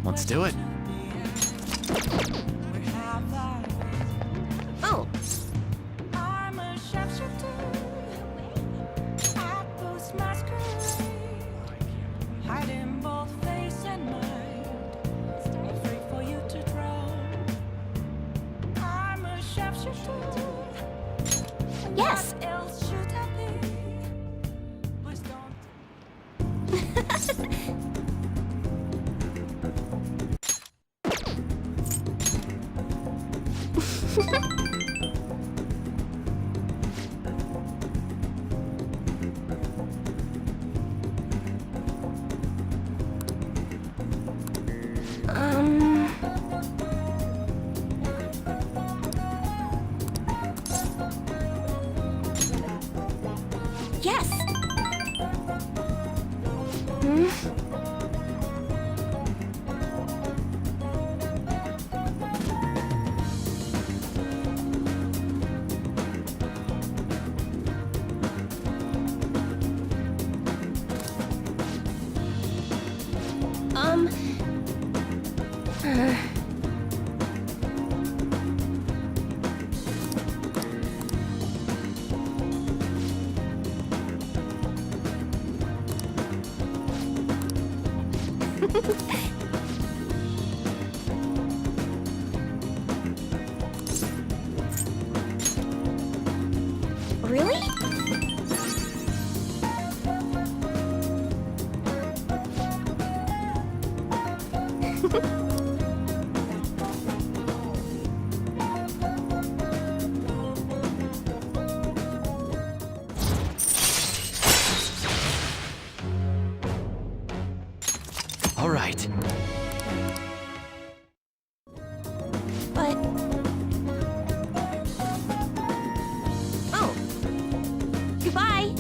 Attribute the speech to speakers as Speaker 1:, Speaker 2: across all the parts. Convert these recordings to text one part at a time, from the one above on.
Speaker 1: let's do it.
Speaker 2: Oh. Yes. Yes. Um. Really?
Speaker 1: All right.
Speaker 2: But... Oh. Goodbye.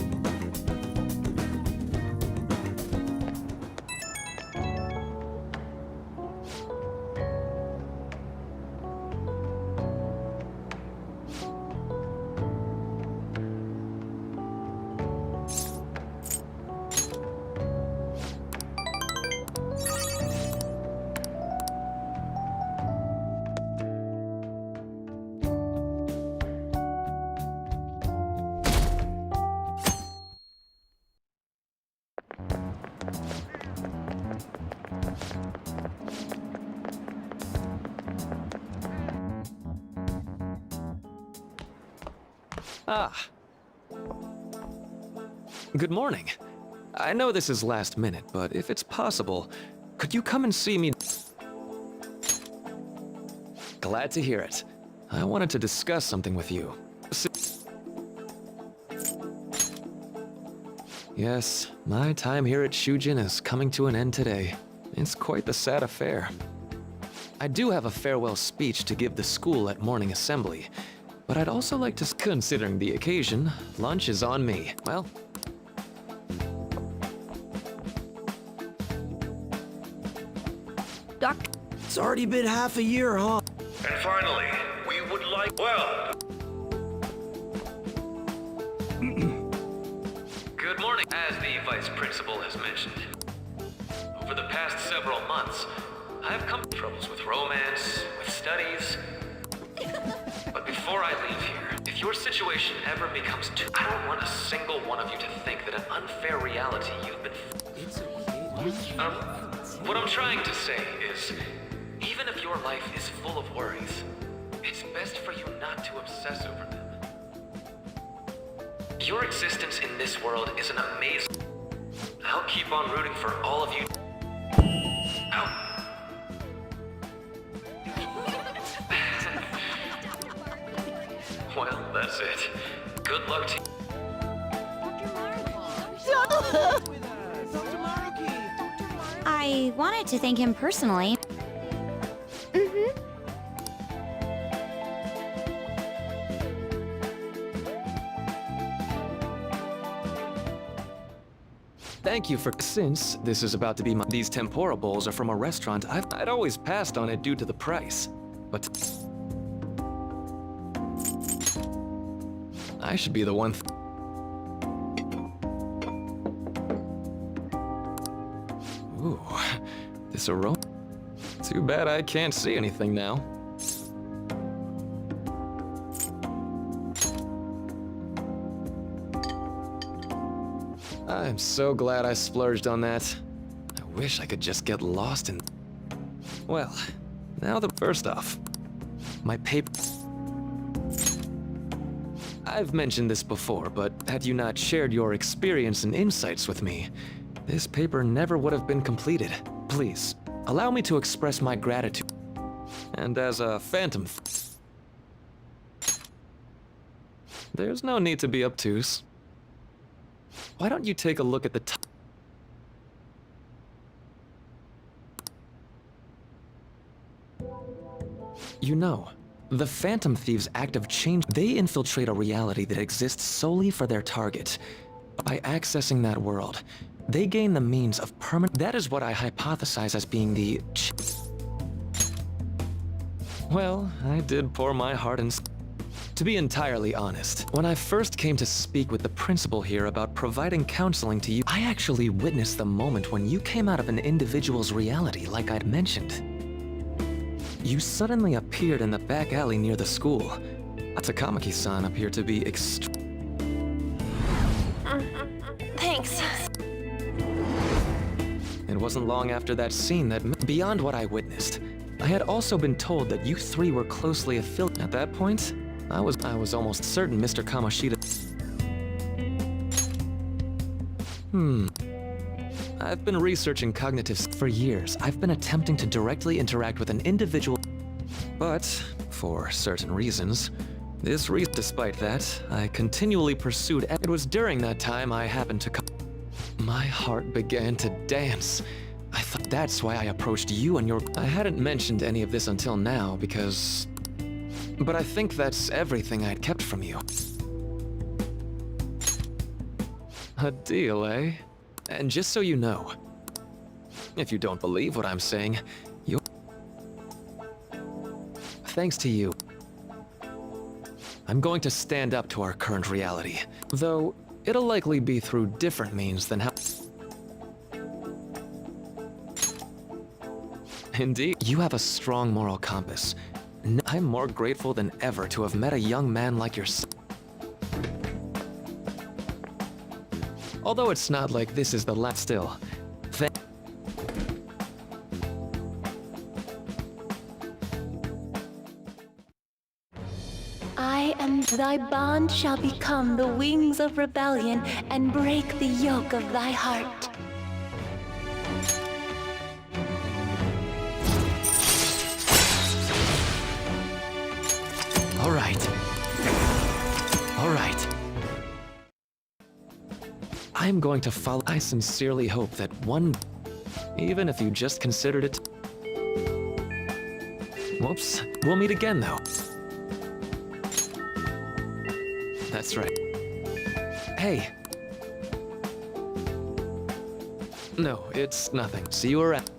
Speaker 1: Ah. Good morning. I know this is last minute, but if it's possible, could you come and see me? Glad to hear it. I wanted to discuss something with you. Yes, my time here at Shujin is coming to an end today. It's quite the sad affair. I do have a farewell speech to give the school at morning assembly, but I'd also like to, considering the occasion, lunch is on me. Well,
Speaker 2: Doc.
Speaker 3: It's already been half a year, huh?
Speaker 4: And finally, we would like, well... Good morning. As the Vice Principal has mentioned, over the past several months, I've come to troubles with romance, with studies. But before I leave here, if your situation ever becomes too... I don't want a single one of you to think that an unfair reality you've been... What I'm trying to say is, even if your life is full of worries, it's best for you not to obsess over them. Your existence in this world is an amazing... I'll keep on rooting for all of you. Ow. Well, that's it. Good luck to you.
Speaker 2: I wanted to thank him personally.
Speaker 1: thank you for... Since this is about to be my... These tempura bowls are from a restaurant I'd always passed on it due to the price. But... I should be the one... Ooh, this aroma... Too bad I can't see anything now. I'm so glad I splurged on that. I wish I could just get lost in... Well, now the first off, my paper... I've mentioned this before, but had you not shared your experience and insights with me, this paper never would have been completed. Please, allow me to express my gratitude. And as a phantom... There's no need to be obtuse. Why don't you take a look at the top? You know, the Phantom Thieves' act of change, they infiltrate a reality that exists solely for their target. By accessing that world, they gain the means of permanent... That is what I hypothesize as being the... Well, I did pour my heart and... To be entirely honest, when I first came to speak with the principal here about providing counseling to you, I actually witnessed the moment when you came out of an individual's reality like I'd mentioned. You suddenly appeared in the back alley near the school. Takamaki-san appeared to be
Speaker 5: Thanks.
Speaker 1: It wasn't long after that scene that, beyond what I witnessed, I had also been told that you three were closely affiliated. At that point, I was almost certain Mr. Kamoshida... I've been researching cognitives for years. I've been attempting to directly interact with an individual... But, for certain reasons, despite that, I continually pursued... It was during that time I happened to come... My heart began to dance. I thought that's why I approached you and your... I hadn't mentioned any of this until now because... But I think that's everything I'd kept from you. A deal, eh? And just so you know, if you don't believe what I'm saying, thanks to you, I'm going to stand up to our current reality, though it'll likely be through different means than how... Indeed, you have a strong moral compass. I'm more grateful than ever to have met a young man like yourself. Although it's not like this is the last still.
Speaker 5: I am thy bond shall become the wings of rebellion and break the yoke of thy heart.
Speaker 1: All right. I'm going to follow. I sincerely hope that one, even if you just considered it. Whoops. We'll meet again, though. That's right. Hey. No, it's nothing. See you around.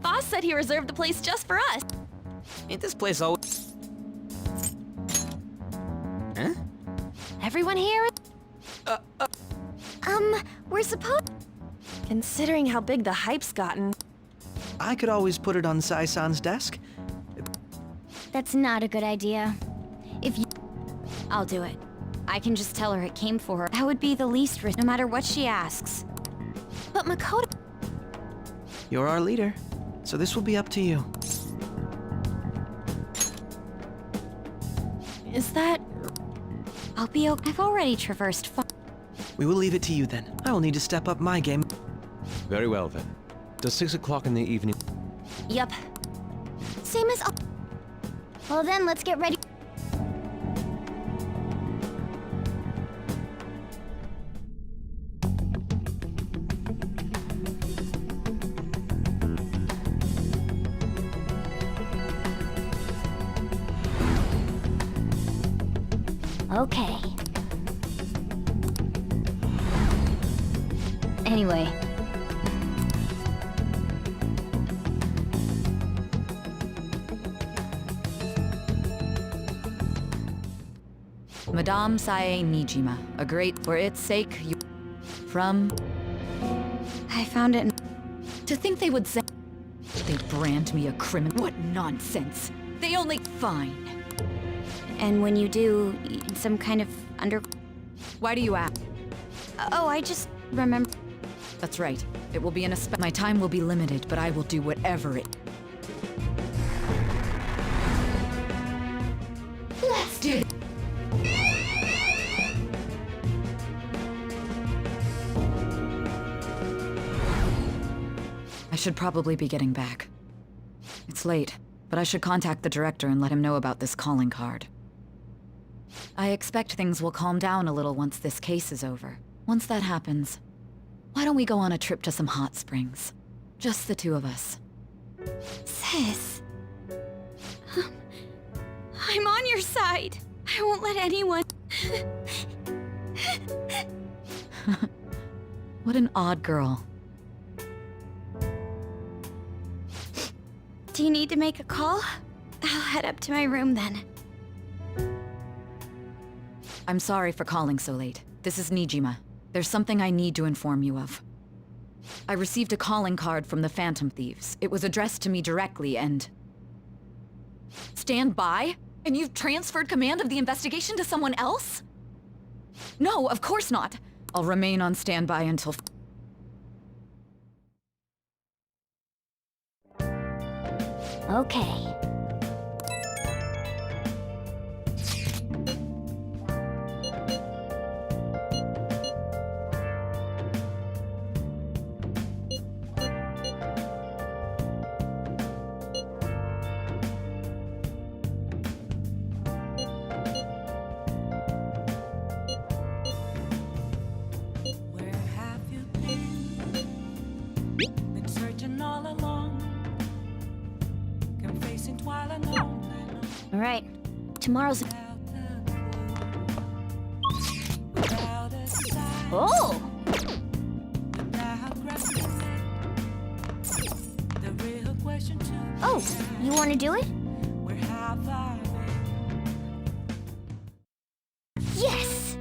Speaker 5: Boss said he reserved the place just for us.
Speaker 3: Ain't this place always... Huh?
Speaker 5: Everyone here?
Speaker 2: We're supposed...
Speaker 5: Considering how big the hype's gotten.
Speaker 3: I could always put it on Sae-san's desk.
Speaker 2: That's not a good idea. If you... I'll do it. I can just tell her it came for her. That would be the least risk, no matter what she asks.
Speaker 5: But Makoto...
Speaker 3: You're our leader, so this will be up to you.
Speaker 5: Is that...
Speaker 2: I'll be okay. I've already traversed far.
Speaker 3: We will leave it to you then. I will need to step up my game.
Speaker 6: Very well then. Does 6 o'clock in the evening...
Speaker 2: Yup. Same as... Well then, let's get ready. Okay. Anyway.
Speaker 7: Madame Sae Nijima, a great for its sake, you... From...
Speaker 2: I found it.
Speaker 7: To think they would say... They'd brand me a criminal. What nonsense. They only... Fine.
Speaker 2: And when you do, some kind of
Speaker 7: Why do you ask?
Speaker 2: Oh, I just remember.
Speaker 7: That's right. It will be an My time will be limited, but I will do whatever it... Let's do it! I should probably be getting back. It's late, but I should contact the director and let him know about this calling card. I expect things will calm down a little once this case is over. Once that happens, why don't we go on a trip to some hot springs? Just the two of us.
Speaker 2: Sis. I'm on your side. I won't let anyone...
Speaker 7: What an odd girl.
Speaker 2: Do you need to make a call? I'll head up to my room then.
Speaker 7: I'm sorry for calling so late. This is Nijima. There's something I need to inform you of. I received a calling card from the Phantom Thieves. It was addressed to me directly and... Stand by? And you've transferred command of the investigation to someone else? No, of course not. I'll remain on standby until...
Speaker 2: Okay. All right. Tomorrow's... Oh! Oh, you want to do it? Yes!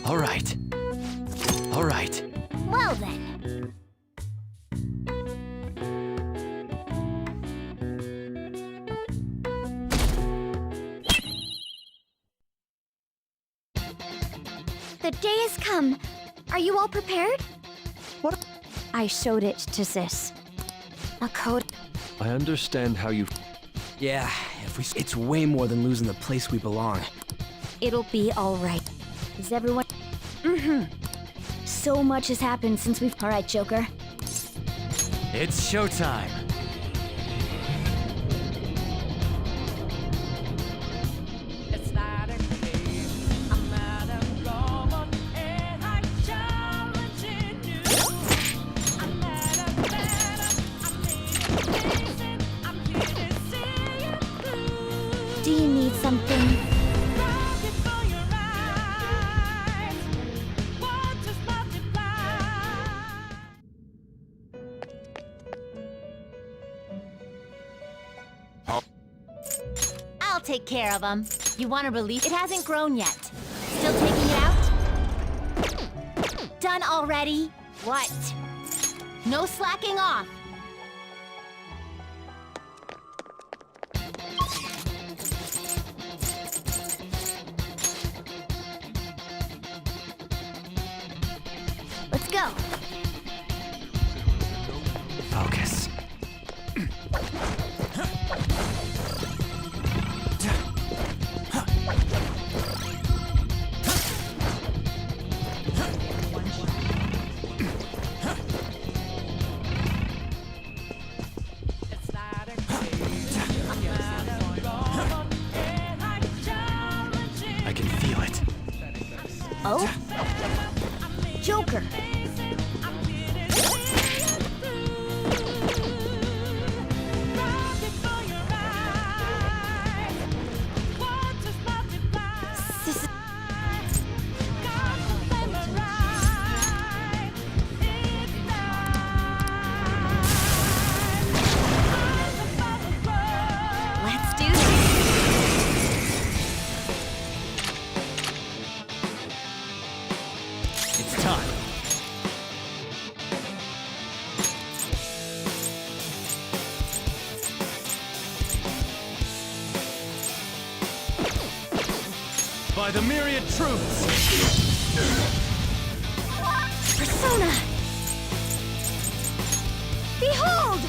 Speaker 1: All right. All right.
Speaker 2: Well then. The day has come. Are you all prepared?
Speaker 3: What?
Speaker 2: I showed it to Sis. A code.
Speaker 6: I understand how you...
Speaker 3: Yeah, it's way more than losing the place we belong.
Speaker 2: It'll be all right. Is everyone... So much has happened since we've... All right, Joker.
Speaker 8: It's showtime.
Speaker 2: Do you need something?
Speaker 5: I'll take care of him. You want to release? It hasn't grown yet. Still taking it out? Done already? What? No slacking off.
Speaker 2: Let's go.
Speaker 8: Focus. I can feel it.
Speaker 2: Oh? Joker. Sis- Let's do this.
Speaker 8: It's time. By the myriad troops!
Speaker 2: Persona! Behold!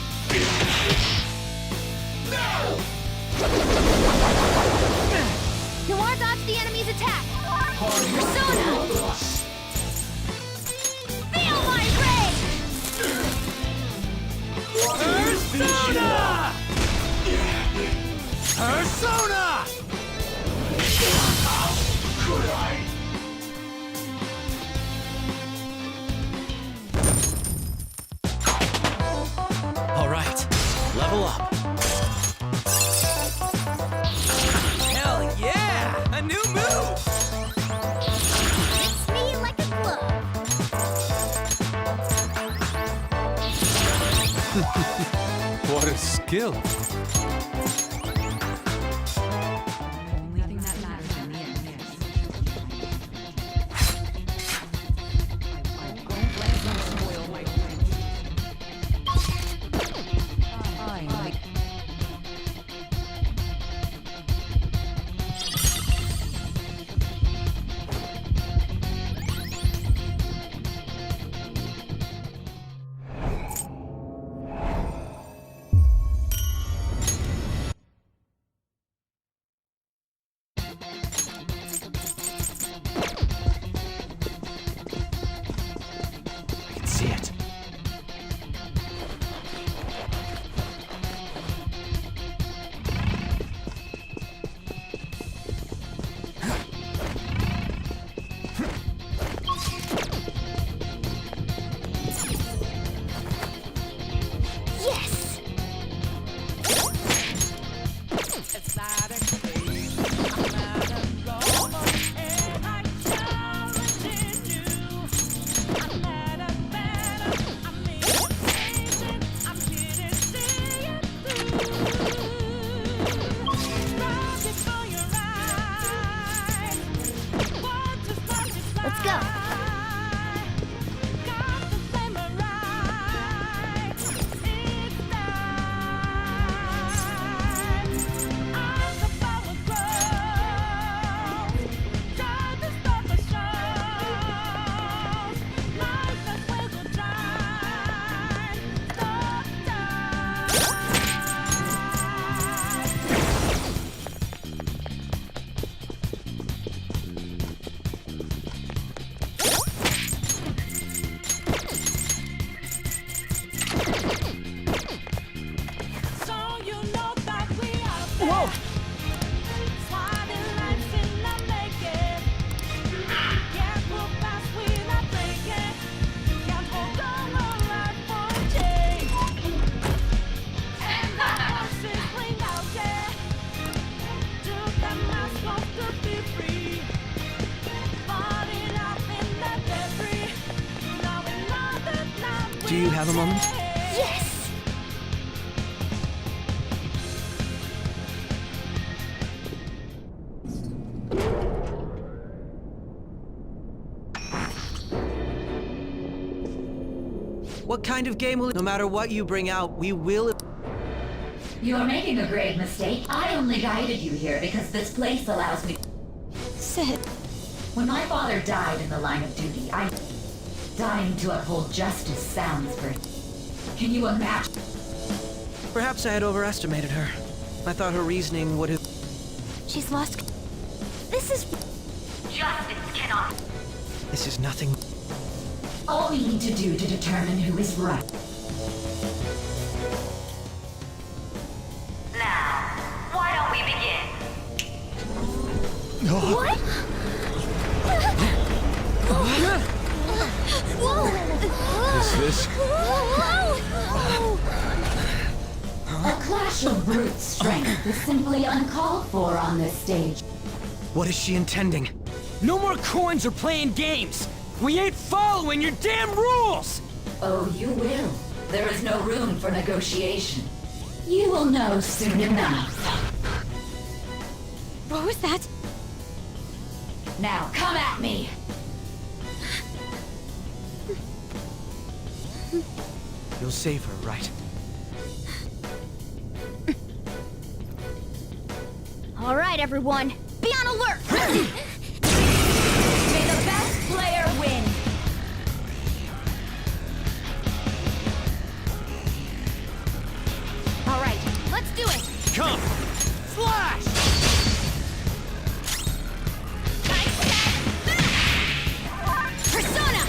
Speaker 2: Noir dodge the enemy's attack! Persona! Feel my rage!
Speaker 8: Persona! Persona! All right, level up. Hell yeah! A new move!
Speaker 2: Fits me like a glove.
Speaker 6: What a skill.
Speaker 7: Only thing that matters in the end, yes. Don't let them spoil my dreams.
Speaker 6: I can see it.
Speaker 2: Yes! Let's go. Whoa!
Speaker 3: Do you have a moment?
Speaker 2: Yes!
Speaker 3: What kind of game will... No matter what you bring out, we will...
Speaker 9: You're making a grave mistake. I only guided you here because this place allows me...
Speaker 2: Sid.
Speaker 9: When my father died in the line of duty, dying to uphold justice sounds great. Can you imagine?
Speaker 3: Perhaps I had overestimated her. I thought her reasoning would have...
Speaker 2: She's lost... This is...
Speaker 9: Justice cannot.
Speaker 3: This is nothing...
Speaker 9: All we need to do to determine who is right. Now, why don't we begin?
Speaker 2: What?
Speaker 6: this?
Speaker 9: A clash of brute strength is simply uncalled for on this stage.
Speaker 3: What is she intending?
Speaker 8: No more coins or playing games! We ain't following your damn rules!
Speaker 9: Oh, you will. There is no room for negotiation. You will know soon enough.
Speaker 2: What was that?
Speaker 9: Now, come at me!
Speaker 3: You'll save her, right?
Speaker 2: All right, everyone. Be on alert!
Speaker 9: May the best player win!
Speaker 2: All right, let's do it!
Speaker 8: Come! Slash!
Speaker 2: Persona!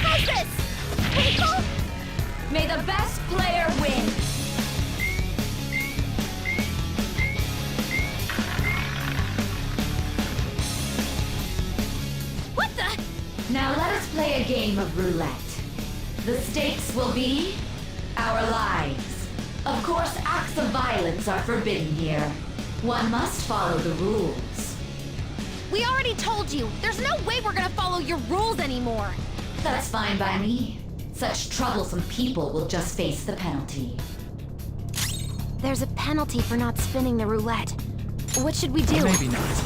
Speaker 2: Isis! People?
Speaker 9: May the best player win!
Speaker 2: What the?
Speaker 9: Now let us play a game of roulette. The stakes will be our lives. Of course, acts of violence are forbidden here. One must follow the rules.
Speaker 2: We already told you. There's no way we're gonna follow your rules anymore.
Speaker 9: That's fine by me. Such troublesome people will just face the penalty.
Speaker 2: There's a penalty for not spinning the roulette. What should we do?
Speaker 8: Maybe not.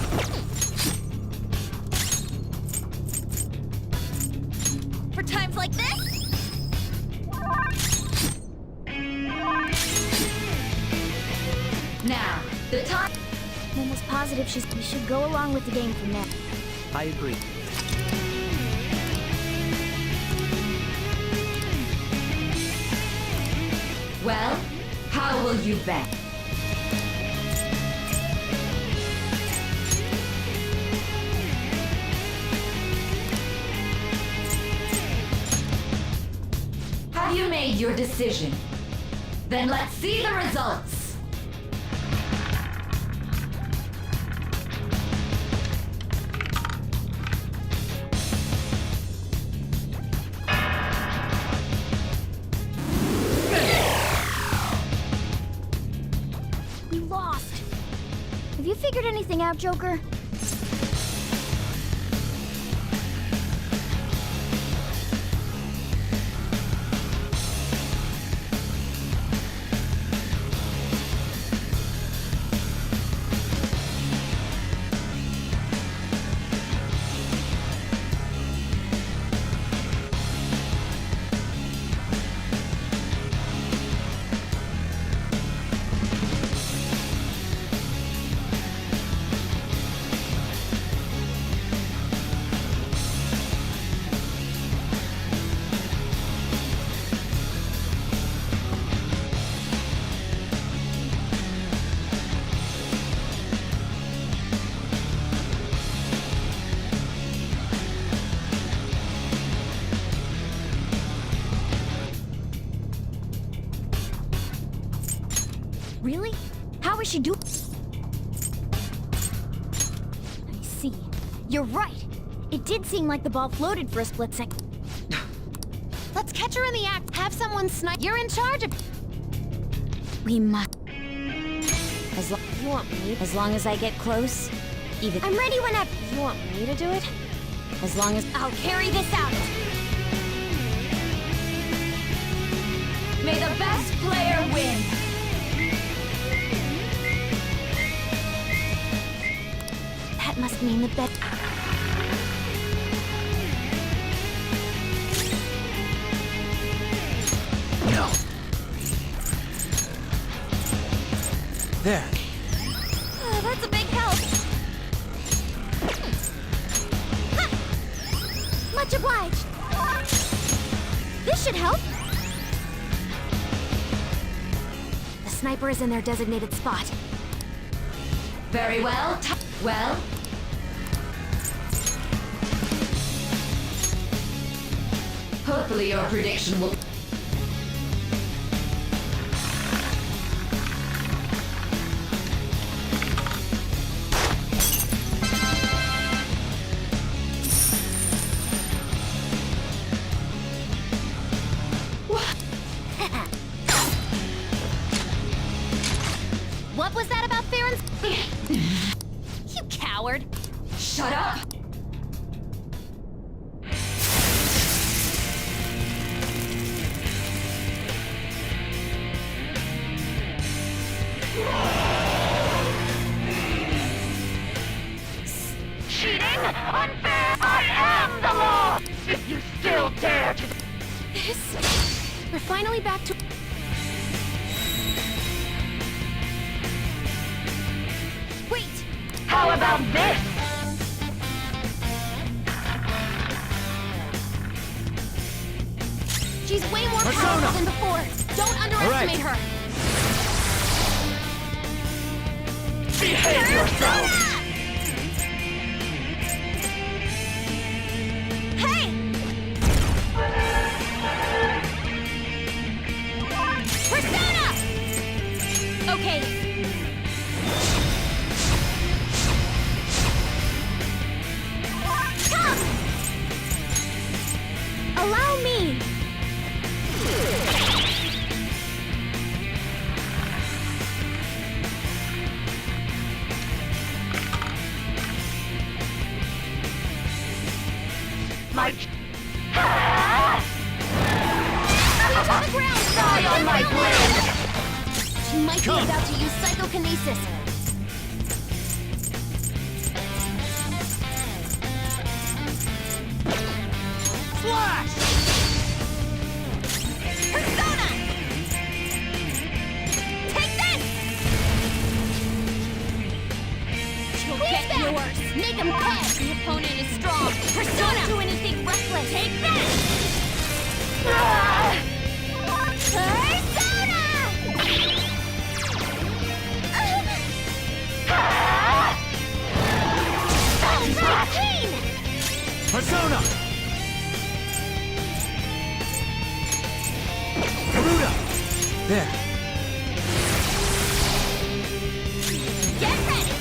Speaker 2: For times like this?
Speaker 9: Now, the time...
Speaker 2: I'm almost positive we should go along with the game from now.
Speaker 3: I agree.
Speaker 9: Well, how will you bet? Have you made your decision? Then let's see the results.
Speaker 2: We lost. Have you figured anything out, Joker? Really? How is she doing? I see. You're right. It did seem like the ball floated for a split second. Let's catch her in the act. Have someone snipe. You're in charge of... We must... You want me? As long as I get close. Even... I'm ready whenever... You want me to do it? As long as... I'll carry this out.
Speaker 9: May the best player win!
Speaker 2: That must mean the bet...
Speaker 3: No. There.
Speaker 2: Oh, that's a big help. Ha! Much obliged. This should help. The sniper is in their designated spot.
Speaker 9: Very well. Well... Hopefully your prediction will...
Speaker 2: What was that about Farron's? You coward!
Speaker 9: Shut up!
Speaker 10: Cheating? Unfair? I am the law! If you still dare to...
Speaker 2: This... We're finally back to... Wait!
Speaker 10: How about this?
Speaker 2: She's way more powerful than before! Don't underestimate her!
Speaker 10: Behave yourself!
Speaker 2: Hey! Persona! Okay. Come! Allow me!
Speaker 10: My...
Speaker 2: To the ground!
Speaker 10: Die on my blade!
Speaker 2: She might be about to use psychokinesis.
Speaker 8: Flash!
Speaker 2: Persona! Take this! She'll get yours! Make him pay! The opponent is strong! Persona! Don't do anything reckless! Take this! Persona! Pain!
Speaker 8: Persona! Garuda! There.
Speaker 2: Get ready!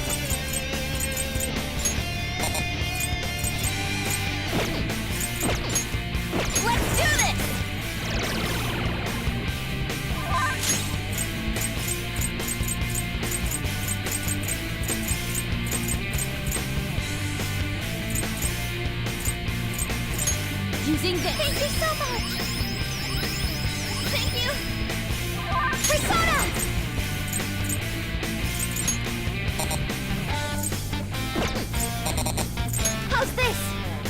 Speaker 2: Let's do this! Using this. Thank you so much! Thank you! Persona! How's this?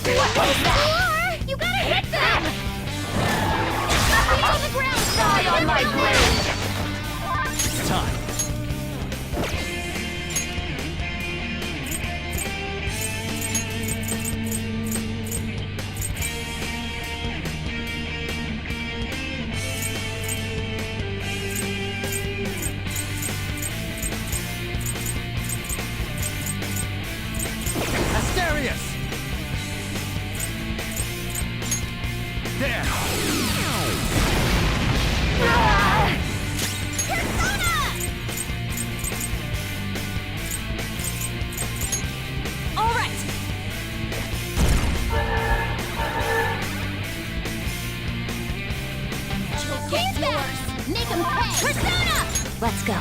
Speaker 2: What was that? You gotta hit them! On the ground!
Speaker 10: Die on my blade!
Speaker 8: It's time. Asterius! There!
Speaker 2: Persona! All right. She'll get yours. Make him pay. Persona! Let's go.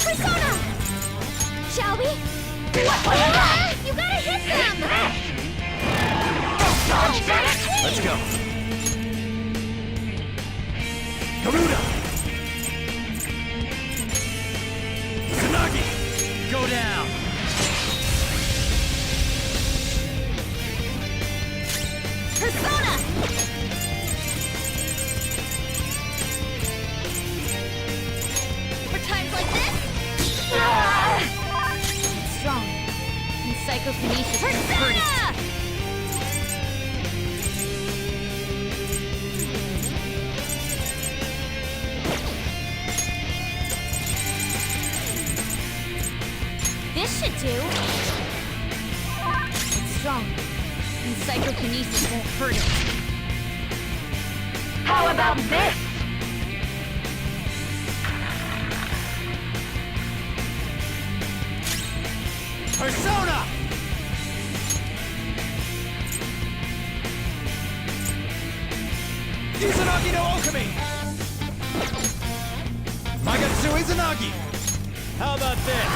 Speaker 2: Persona! Shall we? What was that? You gotta hit them!
Speaker 8: Let's go. Garuda! Tsunagi! Go down!
Speaker 2: Persona! For times like this? Strong. And psychokinesis. Persona! This should do. It's strong. And psychokinesis won't hurt it.
Speaker 10: How about this?
Speaker 8: Persona! Use it on Izanagi no Okami! Magatsu Izanagi! How about this?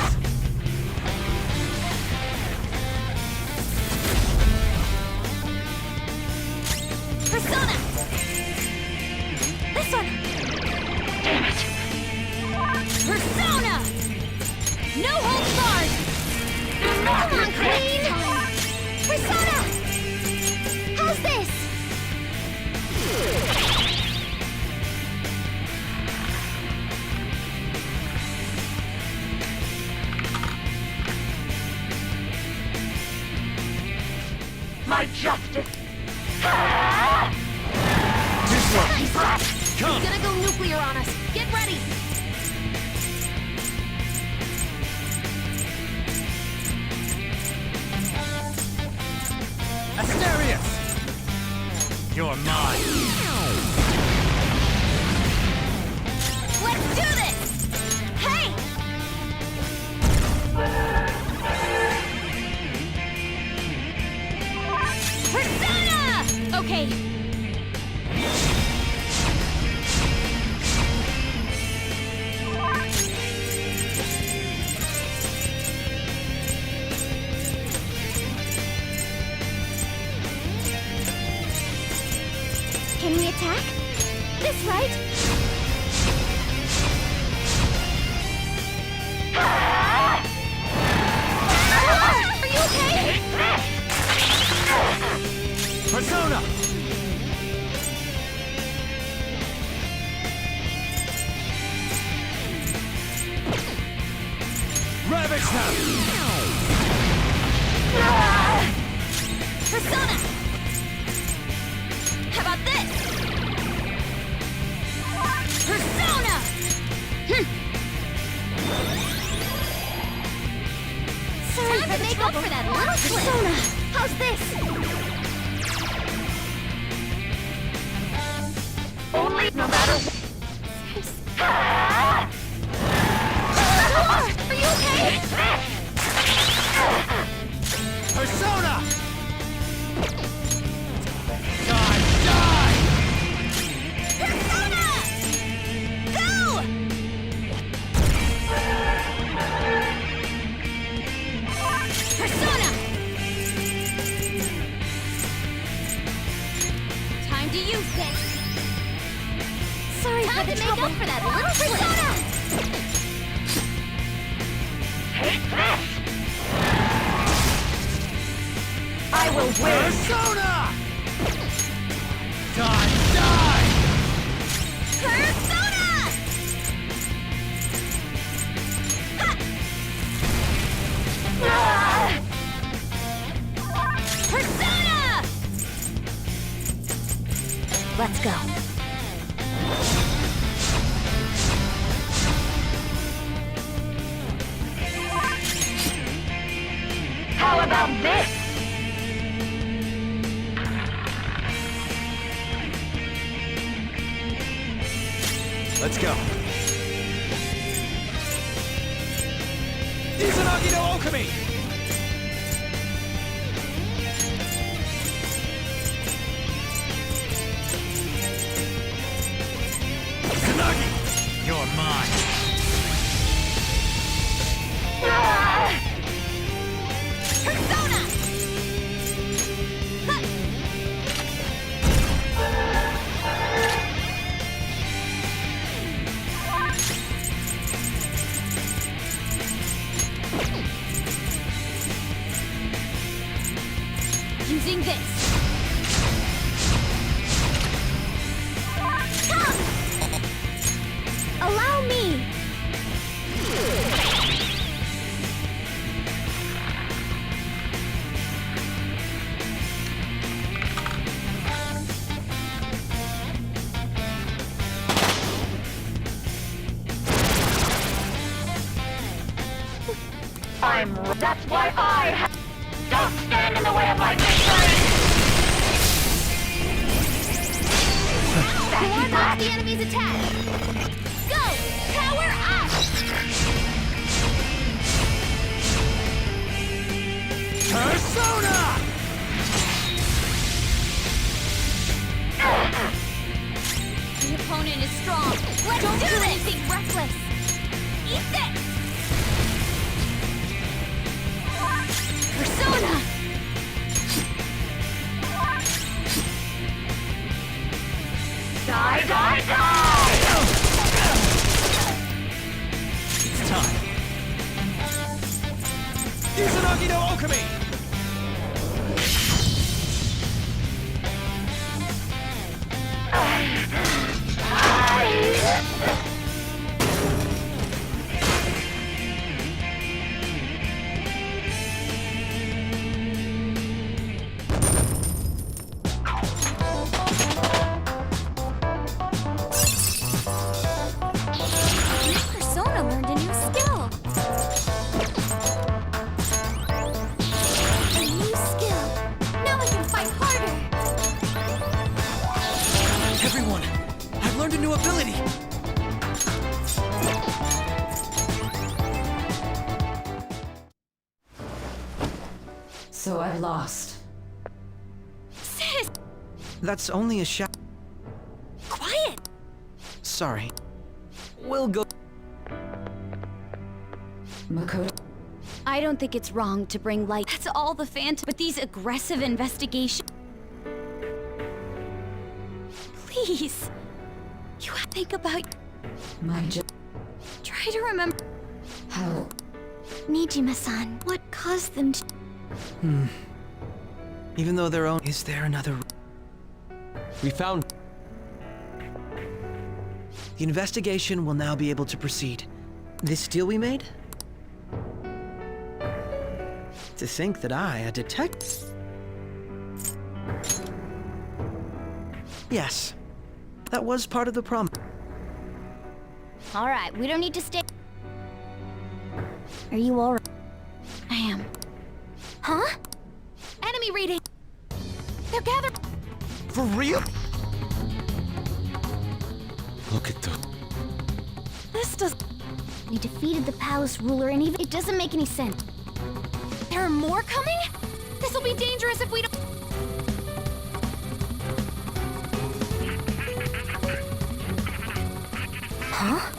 Speaker 2: Persona! This one! Damn it! Persona! No holds barred! Come on, Queen! Persona! How's this?
Speaker 10: My justice.
Speaker 8: Too slow. Come!
Speaker 2: He's gonna go nuclear on us. Get ready!
Speaker 8: Asterius! You're mine.
Speaker 2: Let's do this! Hey! Persona! Okay. Can we attack? This right? Are you okay?
Speaker 8: Persona! Ravage them!
Speaker 2: Persona! How about this? Persona! Sorry Time to make up for that little slip. Persona! How's this?
Speaker 10: Only no matter what.
Speaker 2: Are you okay?
Speaker 8: Persona! Die!
Speaker 2: Persona! Go! Persona! Time to use this. Sorry for the trouble. Time to make up for that little Persona!
Speaker 10: I will win.
Speaker 8: Persona! Die!
Speaker 2: Persona! Persona! Let's go.
Speaker 10: How about this?
Speaker 8: Let's go. Izanagi no Okami! Izanagi! You're mine.
Speaker 2: Persona! Using this. Come! Allow me.
Speaker 10: That's why don't stand in the way of my victory!
Speaker 2: Ward off the enemy's attack. Go! Power up!
Speaker 8: Persona!
Speaker 2: opponent is strong. Don't do anything reckless. Eat this! Persona!
Speaker 10: Die, die, die!
Speaker 3: It's time. Izanagi no Okami!
Speaker 2: Persona learned a new skill. A new skill. Now I can fight harder.
Speaker 3: Everyone, I've learned a new ability.
Speaker 7: So I've lost.
Speaker 2: Sis!
Speaker 3: That's only a shot.
Speaker 2: Quiet!
Speaker 3: Sorry. We'll go.
Speaker 7: Makoto.
Speaker 2: I don't think it's wrong to bring light. That's all the Phantom. But these aggressive investigations. Please. You have to think about. Try to remember.
Speaker 7: How?
Speaker 2: Nijima-san, what caused them to.
Speaker 3: Even though their own. Is there another?
Speaker 6: We found...
Speaker 3: The investigation will now be able to proceed. This deal we made? To think that I, a detective... Yes. That was part of the problem.
Speaker 2: Alright, we don't need to stay. Are you alright? I am. Huh? Enemy reading! They're gathered.
Speaker 3: For real?
Speaker 6: Look at the...
Speaker 2: This does. We defeated the palace ruler, and even it doesn't make any sense. There are more coming? This will be dangerous if we don't. Huh?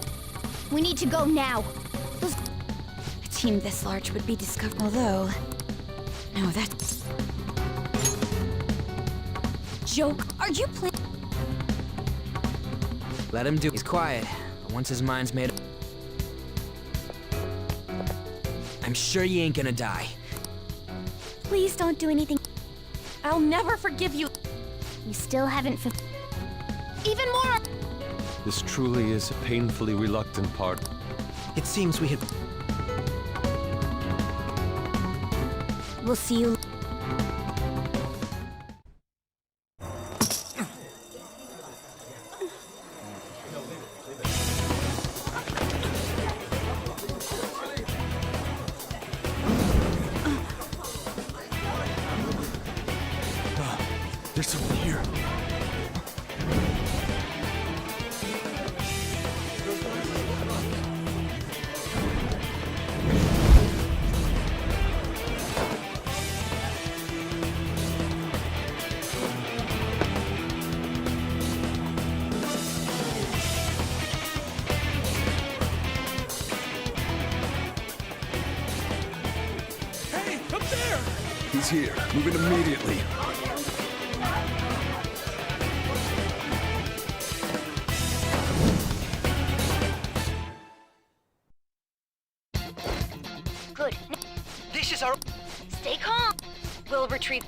Speaker 2: We need to go now. A team this large would be discovered. Although, no, that's. Joke? Are you playing?
Speaker 8: Let him do. He's quiet, but once his mind's made up, I'm sure you ain't gonna die.
Speaker 2: Please don't do anything. I'll never forgive you. You still haven't even more.
Speaker 6: This truly is a painfully reluctant part.
Speaker 3: It seems we had...
Speaker 2: We'll see you.
Speaker 6: There's someone here.
Speaker 11: Hey, up there! He's here. Move in immediately.
Speaker 2: Good.
Speaker 3: This is our...
Speaker 2: Stay calm. We'll retrieve.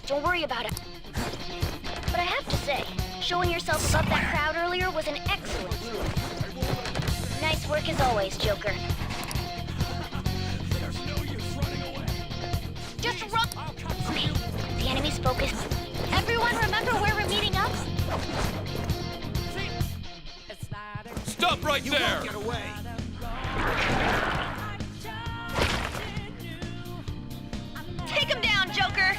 Speaker 2: Don't worry about it. But I have to say, showing yourself above that crowd earlier was an excellent move. Nice work as always, Joker. Just run! Okay, the enemy's focused. Everyone remember where we're meeting up?
Speaker 11: Stop right there!
Speaker 3: Get away!
Speaker 2: Take him down, Joker!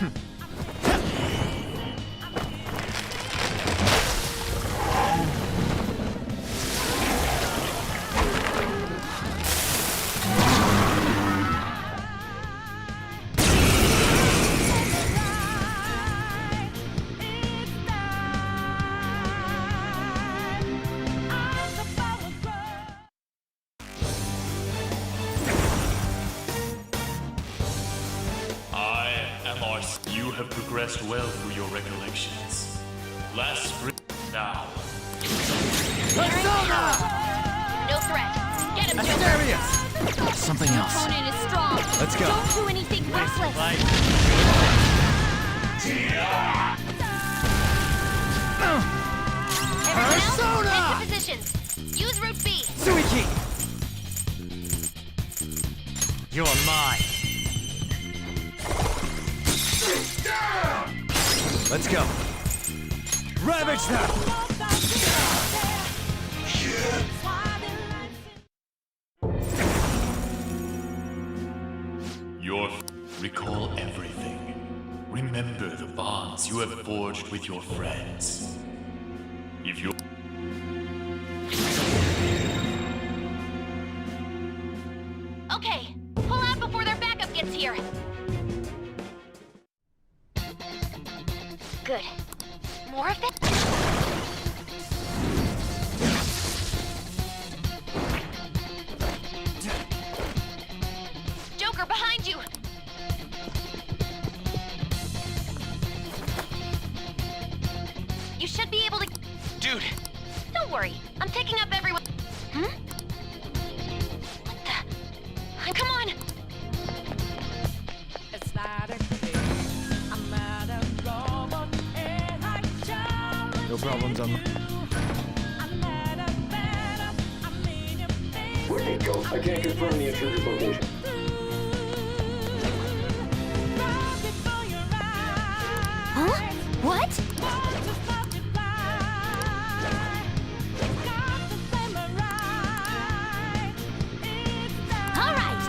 Speaker 12: progressed well through your regulations. Last spring, now.
Speaker 2: No threat. Get him, Joker.
Speaker 8: Asterius! Something
Speaker 2: Your
Speaker 8: else.
Speaker 2: opponent is strong.
Speaker 8: Let's go.
Speaker 2: Don't do anything reckless. Everyone else, take your positions. Use Route B.
Speaker 8: Suiki! You're mine. Let's go. Ravage them!
Speaker 12: Recall everything. Remember the bonds you have forged with your friends. If you
Speaker 2: Okay, pull out before their backup gets here. Good. More of it? Joker, behind you! You should be able to...
Speaker 8: Dude!
Speaker 2: Don't worry, I'm taking up everyone... Hmm? What the... Come on!
Speaker 8: No problems on...
Speaker 11: Where'd they go? I can't confirm the intruder's location.
Speaker 2: Huh? What? All right.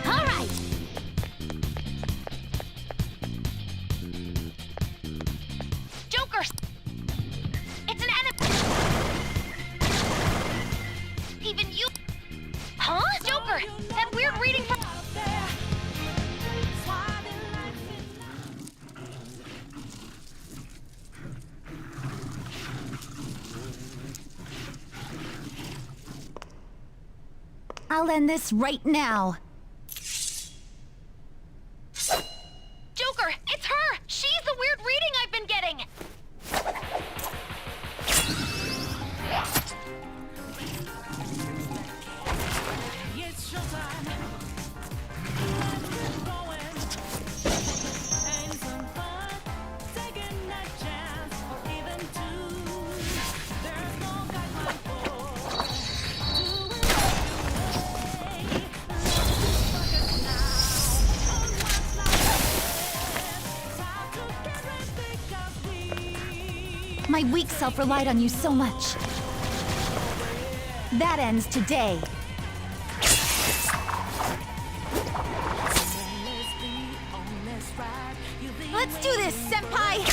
Speaker 2: All right. Joker! It's an enemy! Even you... Huh? Joker! That weird reading from... I'll end this right now. Joker! It's her! She's the weird reading I've been getting! My weak self relied on you so much. That ends today. Let's do this, Senpai!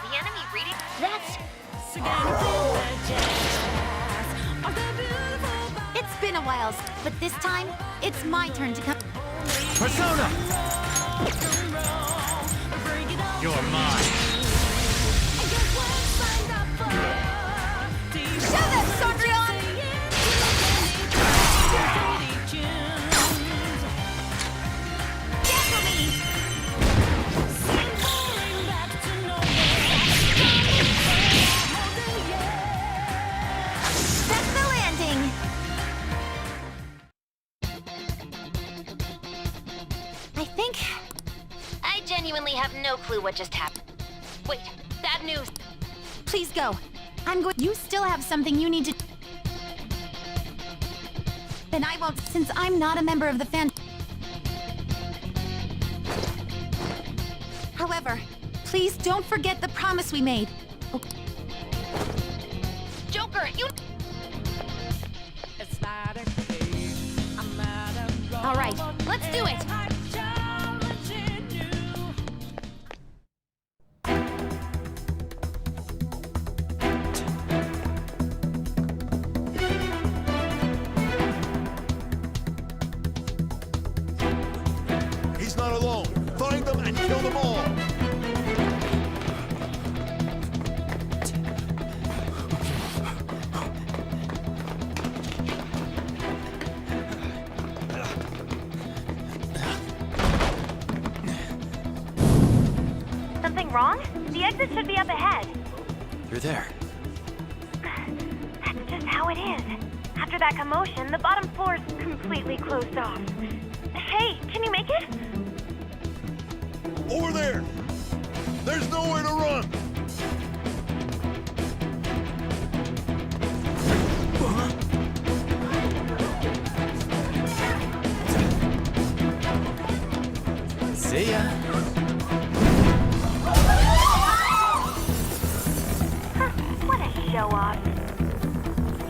Speaker 2: The enemy reading? That's... It's been a while, but this time, it's my turn to come...
Speaker 8: Persona! You're mine.
Speaker 2: Show them, Sondrion! Get for me! That's the landing! I genuinely have no clue what just happened. Wait, bad news. Please go. I'm going. You still have something you need to. Then I won't, since I'm not a member of the fan. However, please don't forget the promise we made. Okay. Joker, you. All right, let's do it.
Speaker 11: He's not alone. Find them and kill them all.
Speaker 2: Something wrong? The exit should be up ahead.
Speaker 1: You're there.
Speaker 2: That's just how it is. After that commotion, the bottom floor is completely closed off. Hey, can you make it?
Speaker 11: Over there! There's nowhere to run!
Speaker 1: See ya.
Speaker 2: What a show off.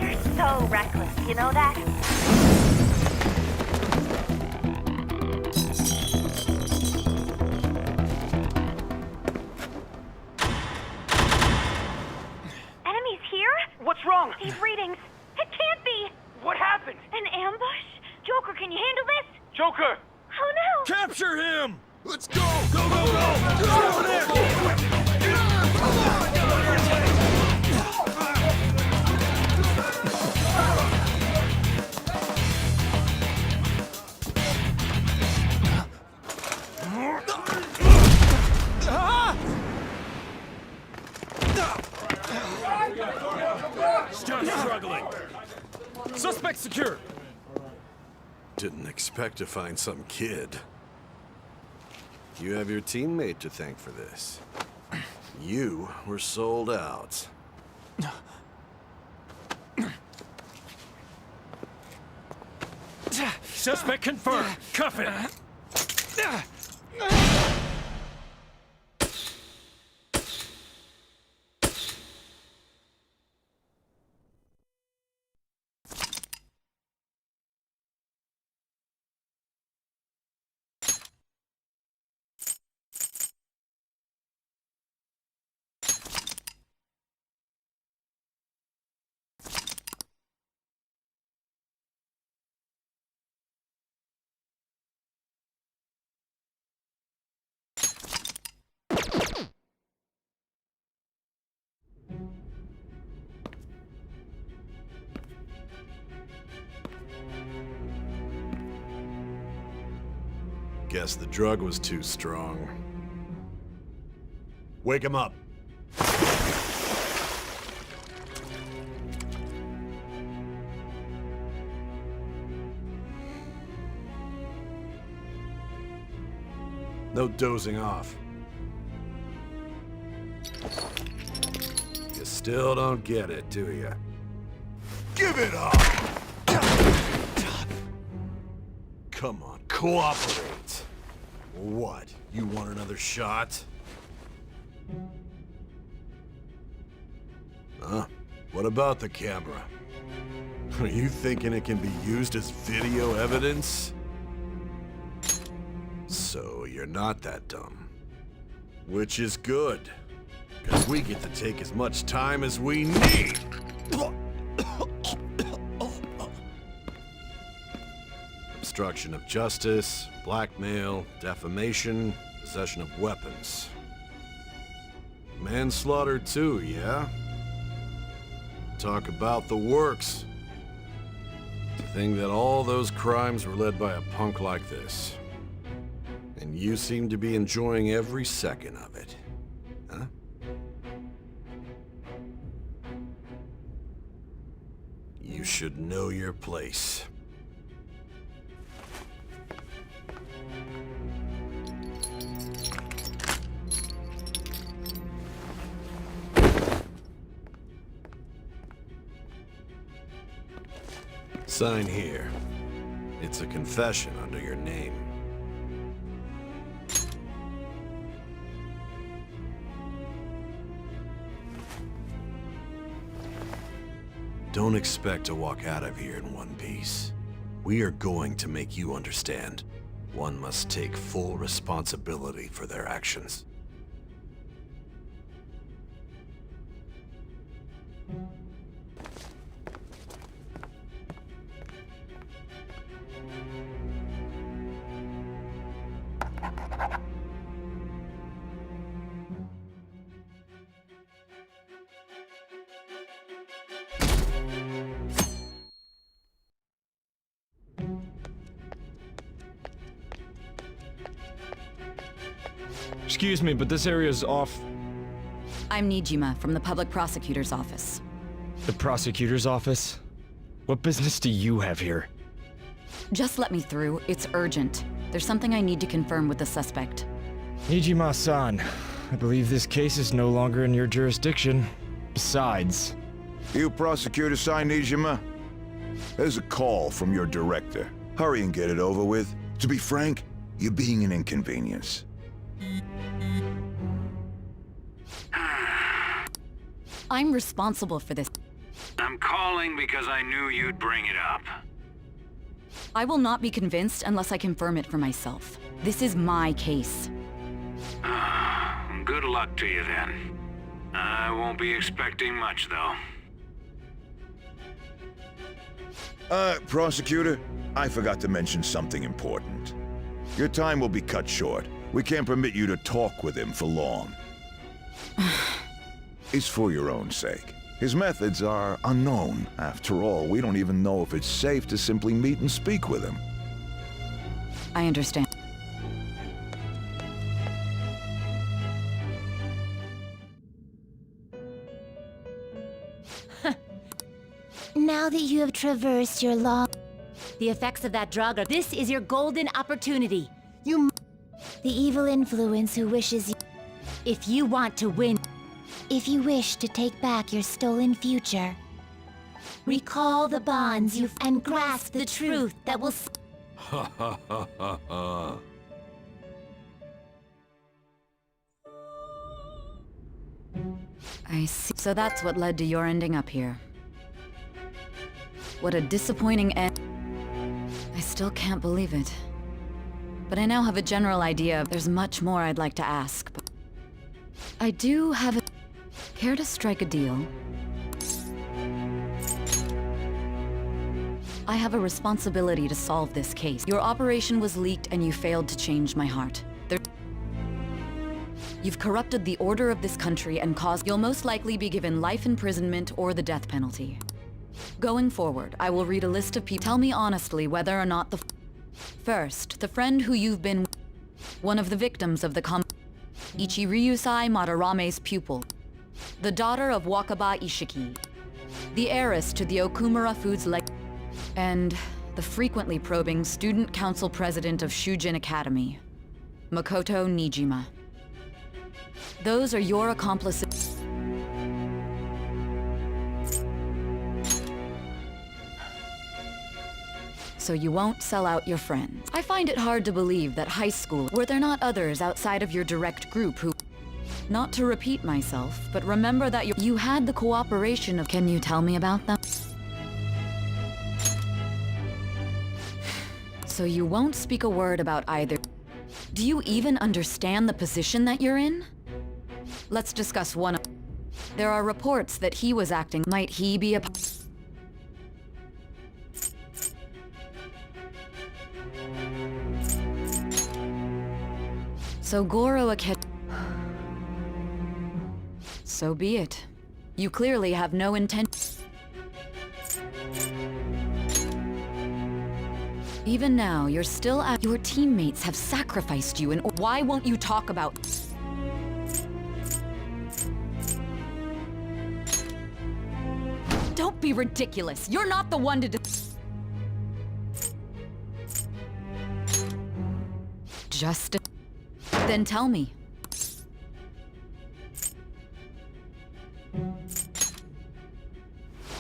Speaker 2: You're so reckless, you know that? Enemies here?
Speaker 8: What's wrong?
Speaker 2: These readings. It can't be!
Speaker 8: What happened?
Speaker 2: An ambush? Joker, can you handle this?
Speaker 8: Joker!
Speaker 2: Oh no!
Speaker 11: Capture him! Let's go! Go, go, go! Get over there!
Speaker 10: Still struggling.
Speaker 11: Suspect secure! Didn't expect to find some kid. You have your teammate to thank for this. You were sold out.
Speaker 10: Suspect confirmed. Cuff it.
Speaker 11: Guess the drug was too strong. Wake him up. No dozing off. You still don't get it, do you? Give it up! Come on, cooperate. What? You want another shot? Huh? What about the camera? Are you thinking it can be used as video evidence? So you're not that dumb. Which is good, because we get to take as much time as we need. Obstruction of justice, blackmail, defamation, possession of weapons. Manslaughter too, yeah? Talk about the works. To think that all those crimes were led by a punk like this. And you seem to be enjoying every second of it. Huh? You should know your place. Sign here. It's a confession under your name. Don't expect to walk out of here in one piece. We are going to make you understand. One must take full responsibility for their actions.
Speaker 8: Excuse me, but this area's off.
Speaker 7: I'm Nijima from the public prosecutor's office.
Speaker 8: The prosecutor's office? What business do you have here?
Speaker 7: Just let me through. It's urgent. There's something I need to confirm with the suspect.
Speaker 8: Nijima-san, I believe this case is no longer in your jurisdiction. Besides...
Speaker 13: You Prosecutor Sae Nijima? There's a call from your director. Hurry and get it over with. To be frank, you're being an inconvenience.
Speaker 7: I'm responsible for this.
Speaker 14: I'm calling because I knew you'd bring it up.
Speaker 7: I will not be convinced unless I confirm it for myself. This is my case.
Speaker 14: Good luck to you then. I won't be expecting much, though.
Speaker 13: Prosecutor, I forgot to mention something important. Your time will be cut short. We can't permit you to talk with him for long. It's for your own sake. His methods are unknown. After all, we don't even know if it's safe to simply meet and speak with him.
Speaker 7: I understand.
Speaker 2: Now that you have traversed your long... The effects of that drug are... This is your golden opportunity. The evil influence who wishes you... If you want to win... If you wish to take back your stolen future... Recall the bonds you've... And grasp the truth that will...
Speaker 11: Ha ha ha ha ha.
Speaker 7: I see. So that's what led to your ending up here. What a disappointing end. I still can't believe it. But I now have a general idea. There's much more I'd like to ask. But I do have a... Care to strike a deal? I have a responsibility to solve this case. Your operation was leaked and you failed to change my heart. You've corrupted the order of this country and caused... You'll most likely be given life imprisonment or the death penalty. Going forward, I will read a list of people. Tell me honestly whether or not the... First, the friend who you've been... One of the victims of the Ichiryusai Madarame's pupil. The daughter of Wakaba Ishiki. The heiress to the Okumura Foods and the frequently probing student council president of Shujin Academy, Makoto Nijima. Those are your accomplices. So you won't sell out your friends. I find it hard to believe that high school... Were there not others outside of your direct group who... Not to repeat myself, but remember that you had the cooperation of... Can you tell me about them? So you won't speak a word about either. Do you even understand the position that you're in? Let's discuss one of... There are reports that he was acting... Might he be a... So Goro Aket... So be it. You clearly have no intent... Even now, you're still at... Your teammates have sacrificed you and... Why won't you talk about... Don't be ridiculous. You're not the one to... Just... Then tell me.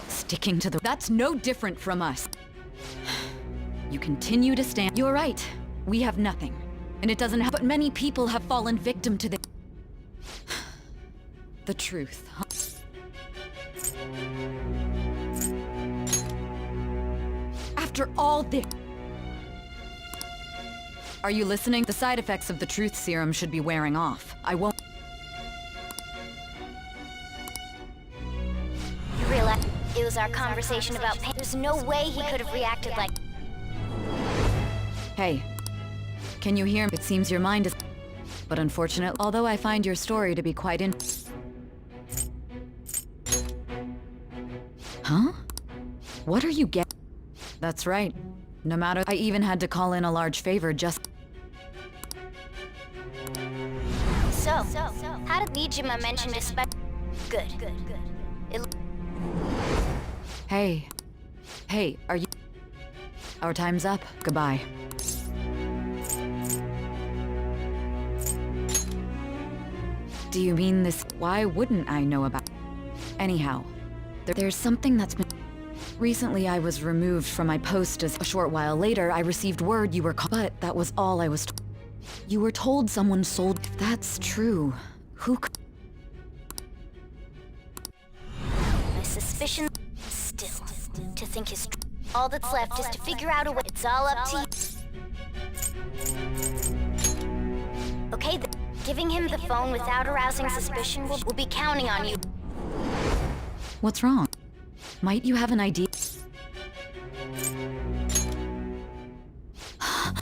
Speaker 7: Sticking to the... That's no different from us. You continue to stand... You're right. We have nothing. And it doesn't have... But many people have fallen victim to the... The truth, huh? After all this... Are you listening? The side effects of the truth serum should be wearing off. I won't...
Speaker 2: You realize it was our conversation about pain. There's no way he could have reacted like...
Speaker 7: Hey. Can you hear me? It seems your mind is... But unfortunately, although I find your story to be quite in... Huh? What are you getting? That's right. No matter... I even had to call in a large favor just...
Speaker 2: So, how did Nijima mention to Good.
Speaker 7: Hey. Hey, are you... Our time's up. Goodbye. Do you mean this? Why wouldn't I know about... Anyhow, there's something that's been... Recently, I was removed from my post as a short while later, I received word you were but that was all I was You were told someone sold... If that's true, who could...
Speaker 2: My suspicion... Still, to think his... All that's left is to figure out a way. It's all up to you. Okay, then. Giving him the phone without arousing suspicion will be counting on you.
Speaker 7: What's wrong? Might you have an idea?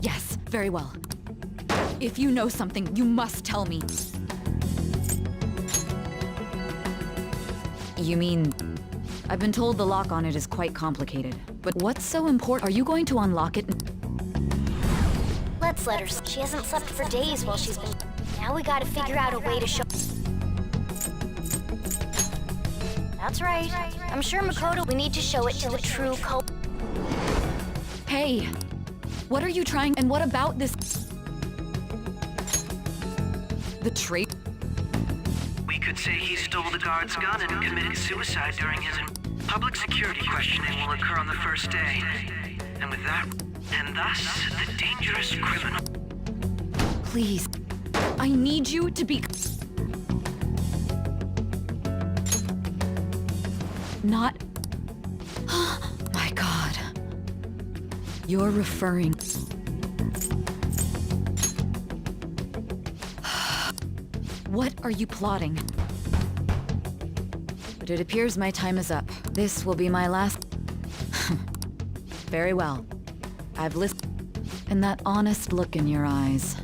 Speaker 7: Yes, very well. If you know something, you must tell me. You mean... I've been told the lock on it is quite complicated. But what's so important? Are you going to unlock it?
Speaker 2: Let's let her... She hasn't slept for days while she's been... Now we gotta figure out a way to show... That's right. I'm sure Makoto... We need to show it to the true
Speaker 7: Hey! What are you trying... And what about this... The trait...
Speaker 3: We could say he stole the guard's gun and committed suicide during his... Public security questioning will occur on the first day. And with that... And thus, the dangerous criminal...
Speaker 7: Please. I need you to be... Not... My God. You're referring... What are you plotting? But it appears my time is up. This will be my last... Very well. I've listened... And that honest look in your eyes.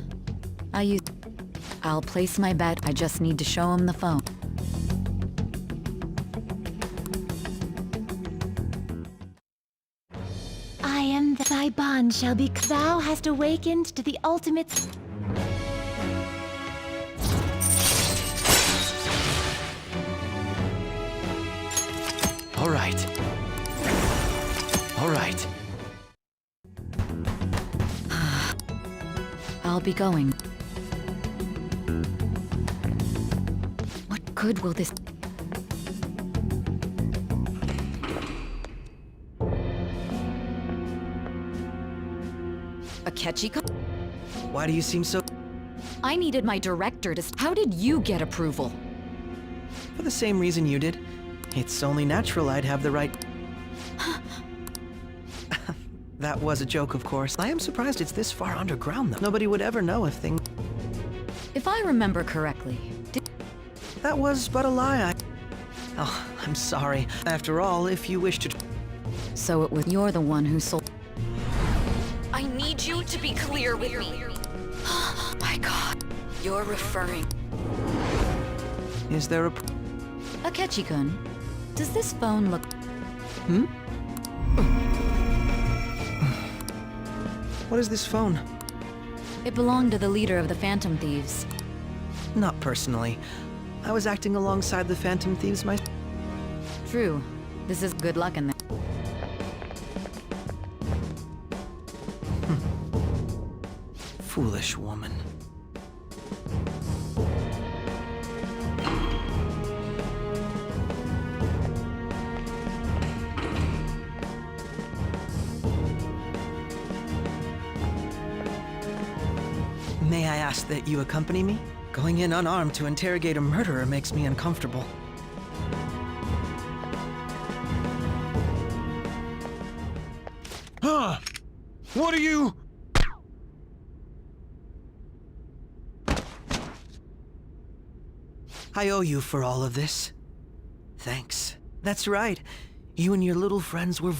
Speaker 7: I'll place my bet. I just need to show him the phone.
Speaker 5: I am thy bond shall be. Thou hast awakened to the ultimate.
Speaker 1: All right. All right.
Speaker 7: I'll be going. What good will this... A Ketchiko?
Speaker 3: Why do you seem so...
Speaker 7: I needed my director to... How did you get approval?
Speaker 3: For the same reason you did. It's only natural I'd have the right... That was a joke, of course. I am surprised it's this far underground, though. Nobody would ever know if things...
Speaker 7: If I remember correctly,
Speaker 3: That was but a lie. Oh, I'm sorry. After all, if you wish to...
Speaker 7: So it was... You're the one who sold... I need you to be clear with me. My God. You're referring...
Speaker 3: Is there a...
Speaker 7: Akechi-kun, does this phone look...
Speaker 3: What is this phone?
Speaker 7: It belonged to the leader of the Phantom Thieves.
Speaker 3: Not personally. I was acting alongside the Phantom Thieves myself.
Speaker 7: True. This is good luck in there.
Speaker 3: Foolish woman. May I ask that you accompany me? Going in unarmed to interrogate a murderer makes me uncomfortable.
Speaker 13: Huh? What are you...
Speaker 3: I owe you for all of this. Thanks. That's right. You and your little friends were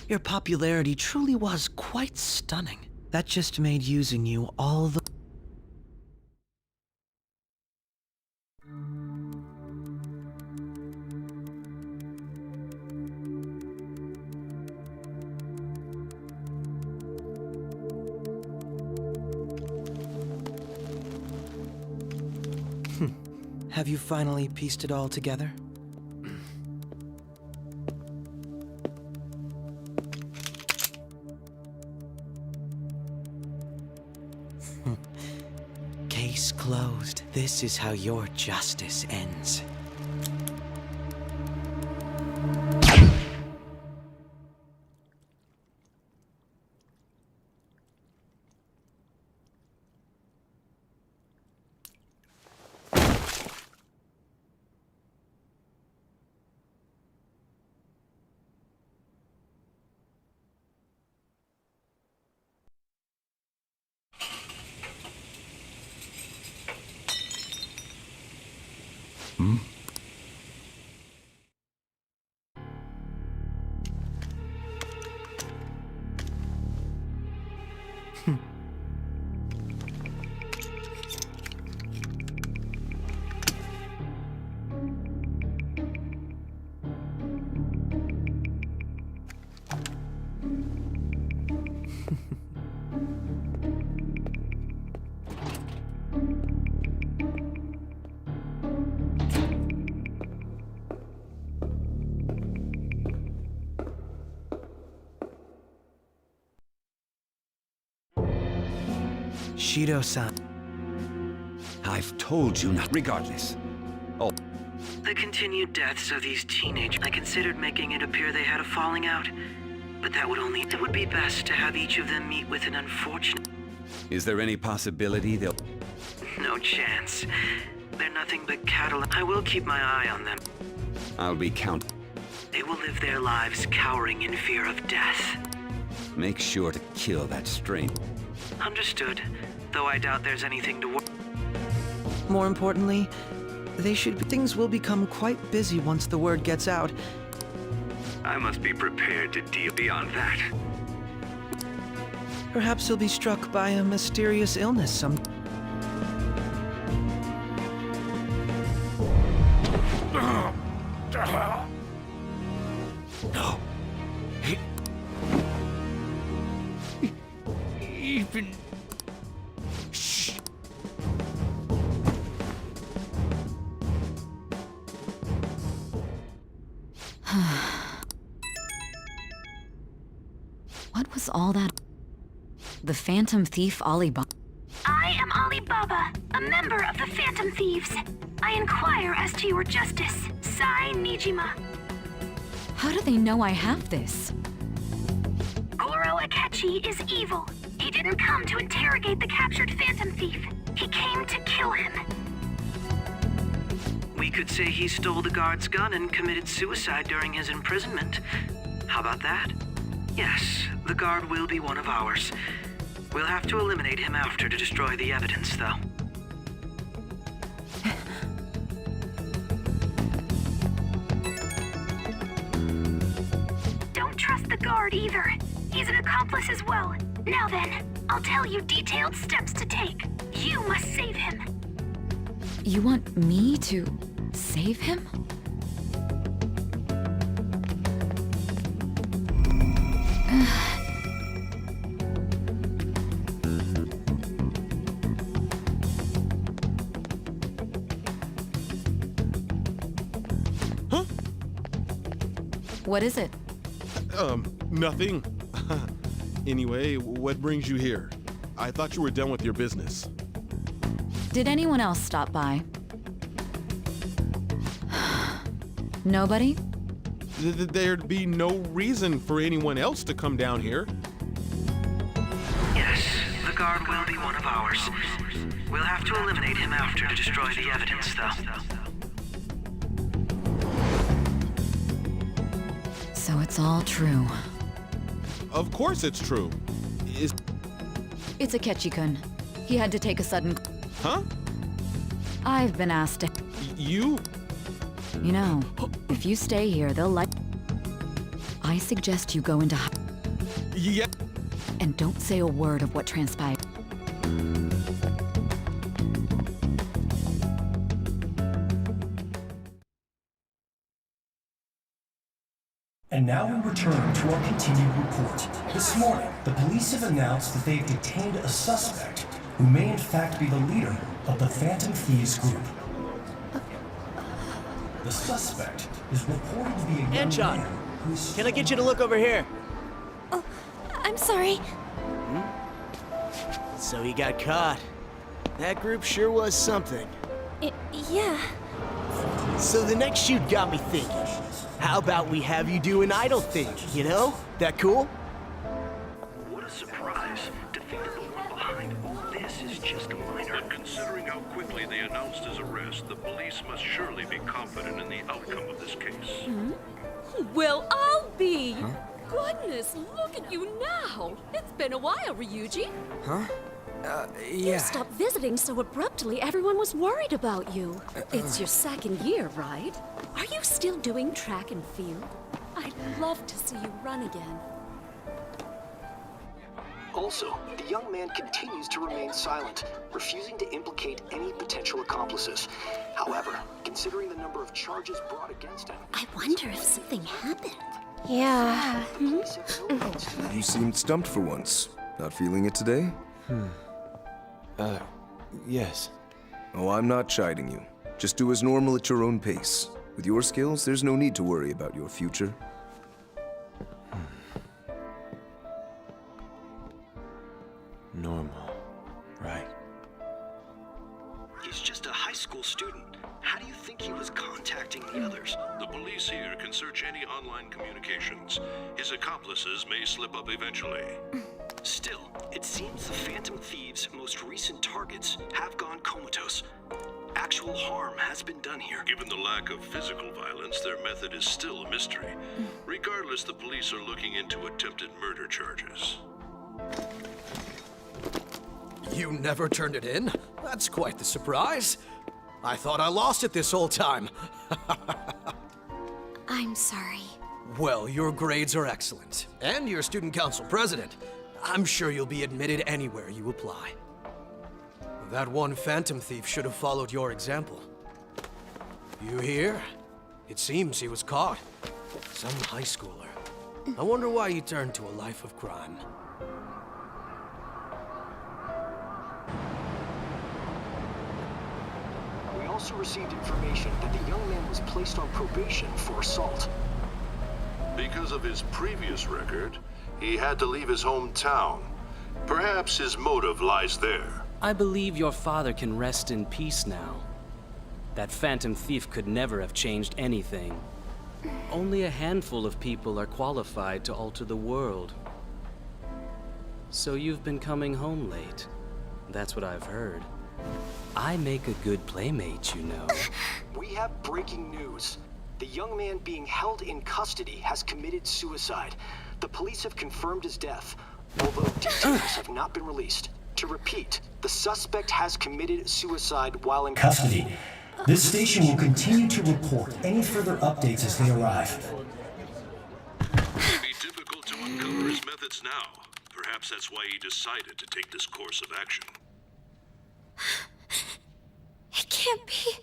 Speaker 3: Your popularity truly was quite stunning. That just made using you all the... Have you finally pieced it all together? Case closed. This is how your justice ends. Shido-san.
Speaker 15: I've told you not. Regardless. Oh.
Speaker 3: The continued deaths of these teenagers. I considered making it appear they had a falling out, but that would only... It would be best to have each of them meet with an unfortunate...
Speaker 15: Is there any possibility they'll...
Speaker 3: No chance. They're nothing but cattle. I will keep my eye on them.
Speaker 15: I'll be counting.
Speaker 3: They will live their lives cowering in fear of death.
Speaker 15: Make sure to kill that strain.
Speaker 3: Understood, though I doubt there's anything to worry. More importantly, things will become quite busy once the word gets out.
Speaker 14: I must be prepared to deal beyond that.
Speaker 3: Perhaps he'll be struck by a mysterious illness some...
Speaker 15: No. Even... Shh.
Speaker 7: What was all that? The Phantom Thief Alibaba.
Speaker 2: I am Alibaba, a member of the Phantom Thieves. I inquire as to your justice, Sae Nijima.
Speaker 7: How do they know I have this?
Speaker 2: Goro Akechi is evil. He didn't come to interrogate the captured Phantom Thief. He came to kill him.
Speaker 3: We could say he stole the guard's gun and committed suicide during his imprisonment. How about that? Yes, the guard will be one of ours. We'll have to eliminate him after to destroy the evidence, though.
Speaker 2: Don't trust the guard either. He's an accomplice as well. Now then, I'll tell you detailed steps to take. You must save him.
Speaker 7: You want me to save him?
Speaker 16: Huh?
Speaker 7: What is it?
Speaker 16: Nothing. Anyway, what brings you here? I thought you were done with your business.
Speaker 7: Did anyone else stop by? Nobody?
Speaker 16: There'd be no reason for anyone else to come down here.
Speaker 3: Yes, the guard will be one of ours. We'll have to eliminate him after to destroy the evidence, though.
Speaker 7: So it's all true.
Speaker 16: Of course it's true.
Speaker 7: It's Akechi-kun. He had to take a sudden...
Speaker 16: Huh?
Speaker 7: I've been asked to...
Speaker 16: You?
Speaker 7: You know, if you stay here, they'll like... I suggest you go into...
Speaker 16: Yeah.
Speaker 7: And don't say a word of what transpired.
Speaker 17: And now we return to our continued report. This morning, the police have announced that they've detained a suspect who may in fact be the leader of the Phantom Thieves group. The suspect is reported to be a young
Speaker 18: Anchon,
Speaker 17: man who's...
Speaker 18: can I get you to look over here?
Speaker 2: Oh, I'm sorry.
Speaker 18: So he got caught. That group sure was something.
Speaker 2: Yeah.
Speaker 18: So the next shoot got me thinking. How about we have you do an idol thing, you know? That cool?
Speaker 14: What a surprise to think that the one behind all this is just a minor. But considering how quickly they announced his arrest, the police must surely be confident in the outcome of this case.
Speaker 5: Well, I'll be. Goodness, look at you now. It's been a while, Ryuji.
Speaker 3: Huh?
Speaker 5: You stopped visiting so abruptly, everyone was worried about you. It's your second year, right? Are you still doing track and field? I'd love to see you run again.
Speaker 19: Also, the young man continues to remain silent, refusing to implicate any potential accomplices. However, considering the number of charges brought against him...
Speaker 2: I wonder if something happened.
Speaker 20: Yeah.
Speaker 21: You seemed stumped for once. Not feeling it today?
Speaker 6: Yes.
Speaker 21: Oh, I'm not chiding you. Just do as normal at your own pace. With your skills, there's no need to worry about your future.
Speaker 6: Normal. Right.
Speaker 19: He's just a high school student. How do you think he was contacting the others?
Speaker 22: The police here can search any online communications. His accomplices may slip up eventually.
Speaker 19: Still, it seems the Phantom Thieves' most recent targets have gone comatose. Actual harm has been done here.
Speaker 22: Given the lack of physical violence, their method is still a mystery. Regardless, the police are looking into attempted murder charges.
Speaker 19: You never turned it in? That's quite the surprise. I thought I lost it this whole time.
Speaker 2: I'm sorry.
Speaker 19: Well, your grades are excellent. And you're student council president. I'm sure you'll be admitted anywhere you apply. That one Phantom Thief should have followed your example. You hear? It seems he was caught. Some high schooler. I wonder why he turned to a life of crime. We also received information that the young man was placed on probation for assault.
Speaker 22: Because of his previous record, he had to leave his hometown. Perhaps his motive lies there.
Speaker 23: I believe your father can rest in peace now. That Phantom Thief could never have changed anything. Only a handful of people are qualified to alter the world. So you've been coming home late. That's what I've heard. I make a good playmate, you know.
Speaker 19: We have breaking news. The young man being held in custody has committed suicide. The police have confirmed his death, although details have not been released. To repeat, the suspect has committed suicide while in
Speaker 17: custody. This station will continue to report any further updates as they arrive.
Speaker 22: It would be difficult to uncover his methods now. Perhaps that's why he decided to take this course of action.
Speaker 2: It can't be.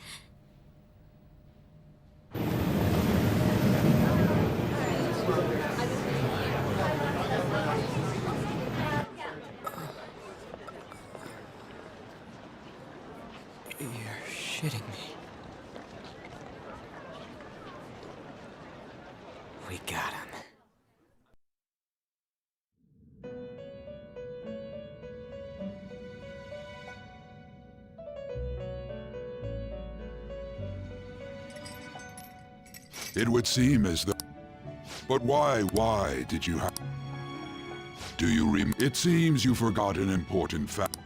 Speaker 3: You're shitting me. We got him.
Speaker 24: It would seem as though... But why did you have... Do you It seems you forgot an important fact.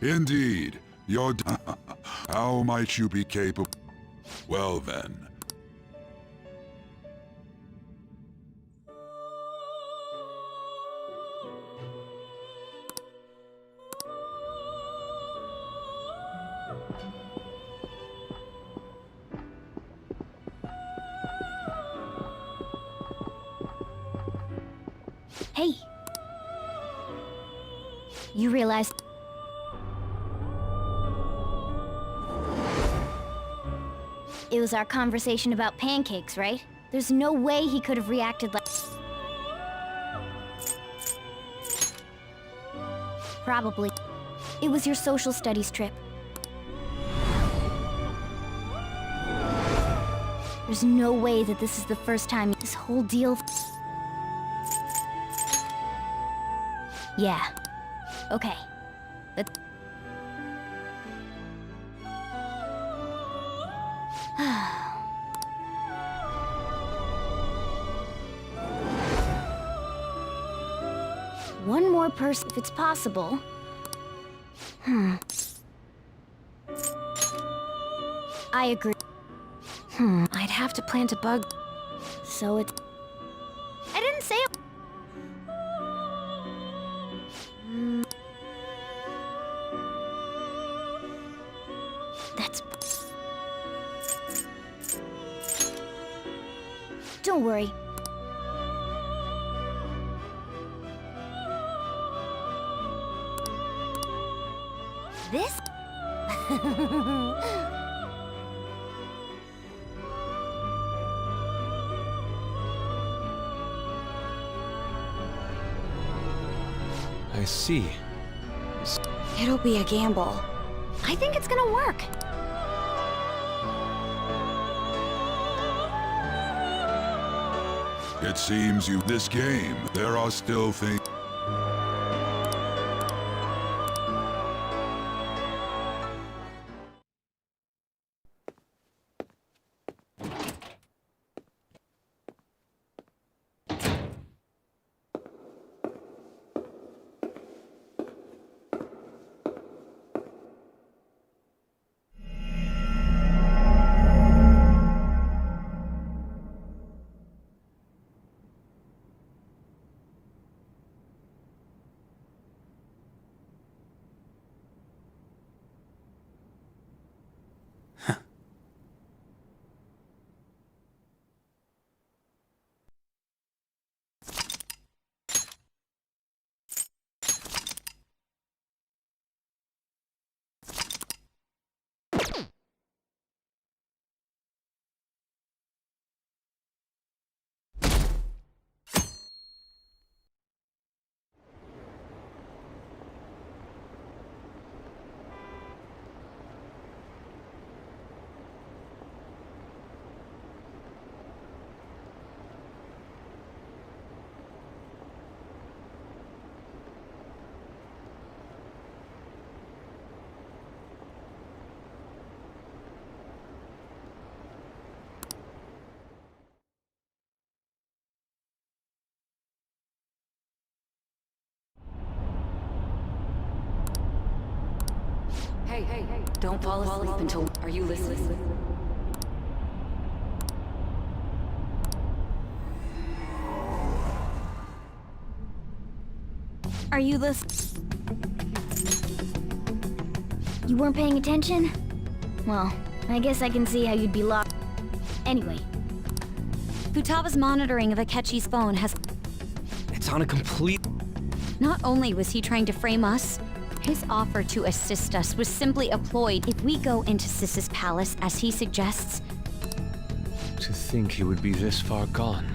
Speaker 24: Indeed, your... How might you be capable... Well then...
Speaker 2: Hey. You realize... It was our conversation about pancakes, right? There's no way he could have reacted like... Probably. It was your social studies trip. There's no way that this is the first time this whole deal... Yeah. Okay. Let's... One more person, if it's possible. I agree. I'd have to plant a bug. So it... I didn't say it... That's... Don't worry. This?
Speaker 6: I see.
Speaker 2: It'll be a gamble. I think it's gonna work.
Speaker 24: It seems this game, there are still things.
Speaker 7: Hey, don't fall asleep until... Are you listening?
Speaker 2: Are you listening? You weren't paying attention? Well, I guess I can see how you'd be lost. Anyway, Futaba's monitoring of Akechi's phone has...
Speaker 18: It's on a complete...
Speaker 2: Not only was he trying to frame us, his offer to assist us was simply a ploy. If we go into Sis's palace, as he suggests...
Speaker 6: To think he would be this far gone.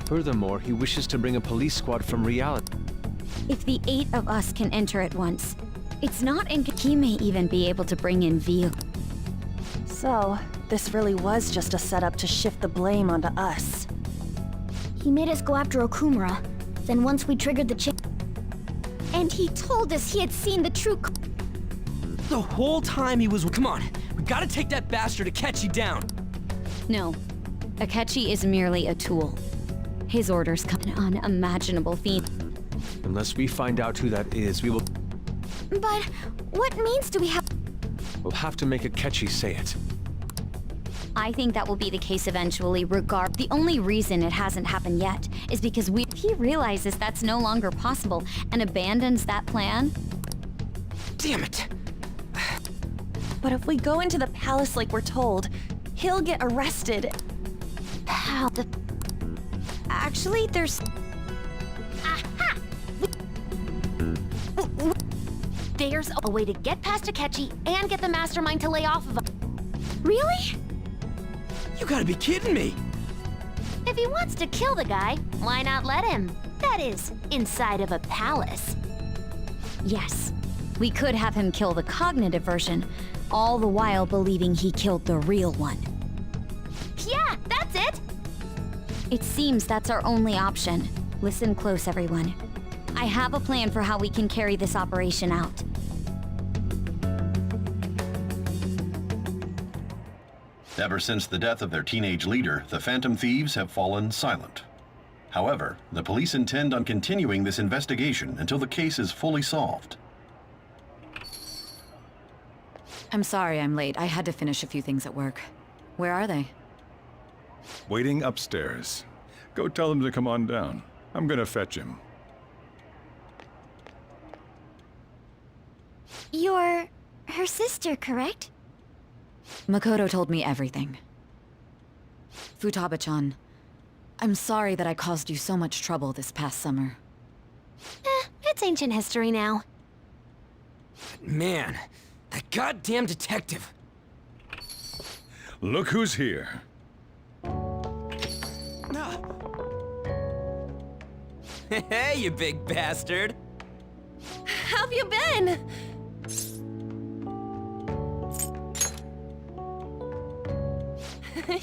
Speaker 6: Furthermore, he wishes to bring a police squad from reality.
Speaker 2: If the 8 of us can enter at once, it's not in... He may even be able to bring in Veal.
Speaker 4: So, this really was just a setup to shift the blame onto us.
Speaker 2: He made us go after Okumura. Then once we triggered the chain... And he told us he had seen the true...
Speaker 18: The whole time he was... Come on, we gotta take that bastard Akechi down.
Speaker 2: No, Akechi is merely a tool. His orders come an unimaginable fiend.
Speaker 6: Unless we find out who that is, we will...
Speaker 2: But what means do we have...
Speaker 6: We'll have to make Akechi say it.
Speaker 2: I think that will be the case eventually, The only reason it hasn't happened yet is because if he realizes that's no longer possible and abandons that plan...
Speaker 18: Damn it!
Speaker 4: But if we go into the palace like we're told, he'll get arrested.
Speaker 2: Actually, there's... Aha! There's a way to get past Akechi and get the mastermind to lay off of us. Really?
Speaker 18: You gotta be kidding me!
Speaker 2: If he wants to kill the guy, why not let him? That is, inside of a palace. Yes, we could have him kill the cognitive version, all the while believing he killed the real one. Yeah, It seems that's our only option. Listen close, everyone. I have a plan for how we can carry this operation out.
Speaker 9: Ever since the death of their teenage leader, the Phantom Thieves have fallen silent. However, the police intend on continuing this investigation until the case is fully solved.
Speaker 7: I'm sorry I'm late. I had to finish a few things at work. Where are they?
Speaker 10: Waiting upstairs. Go tell him to come on down. I'm gonna fetch him.
Speaker 2: You're her sister, correct?
Speaker 7: Makoto told me everything. Futaba-chan, I'm sorry that I caused you so much trouble this past summer.
Speaker 2: It's ancient history now.
Speaker 18: Man, that goddamn detective.
Speaker 10: Look who's here.
Speaker 18: Hey, you big bastard.
Speaker 4: How've you been?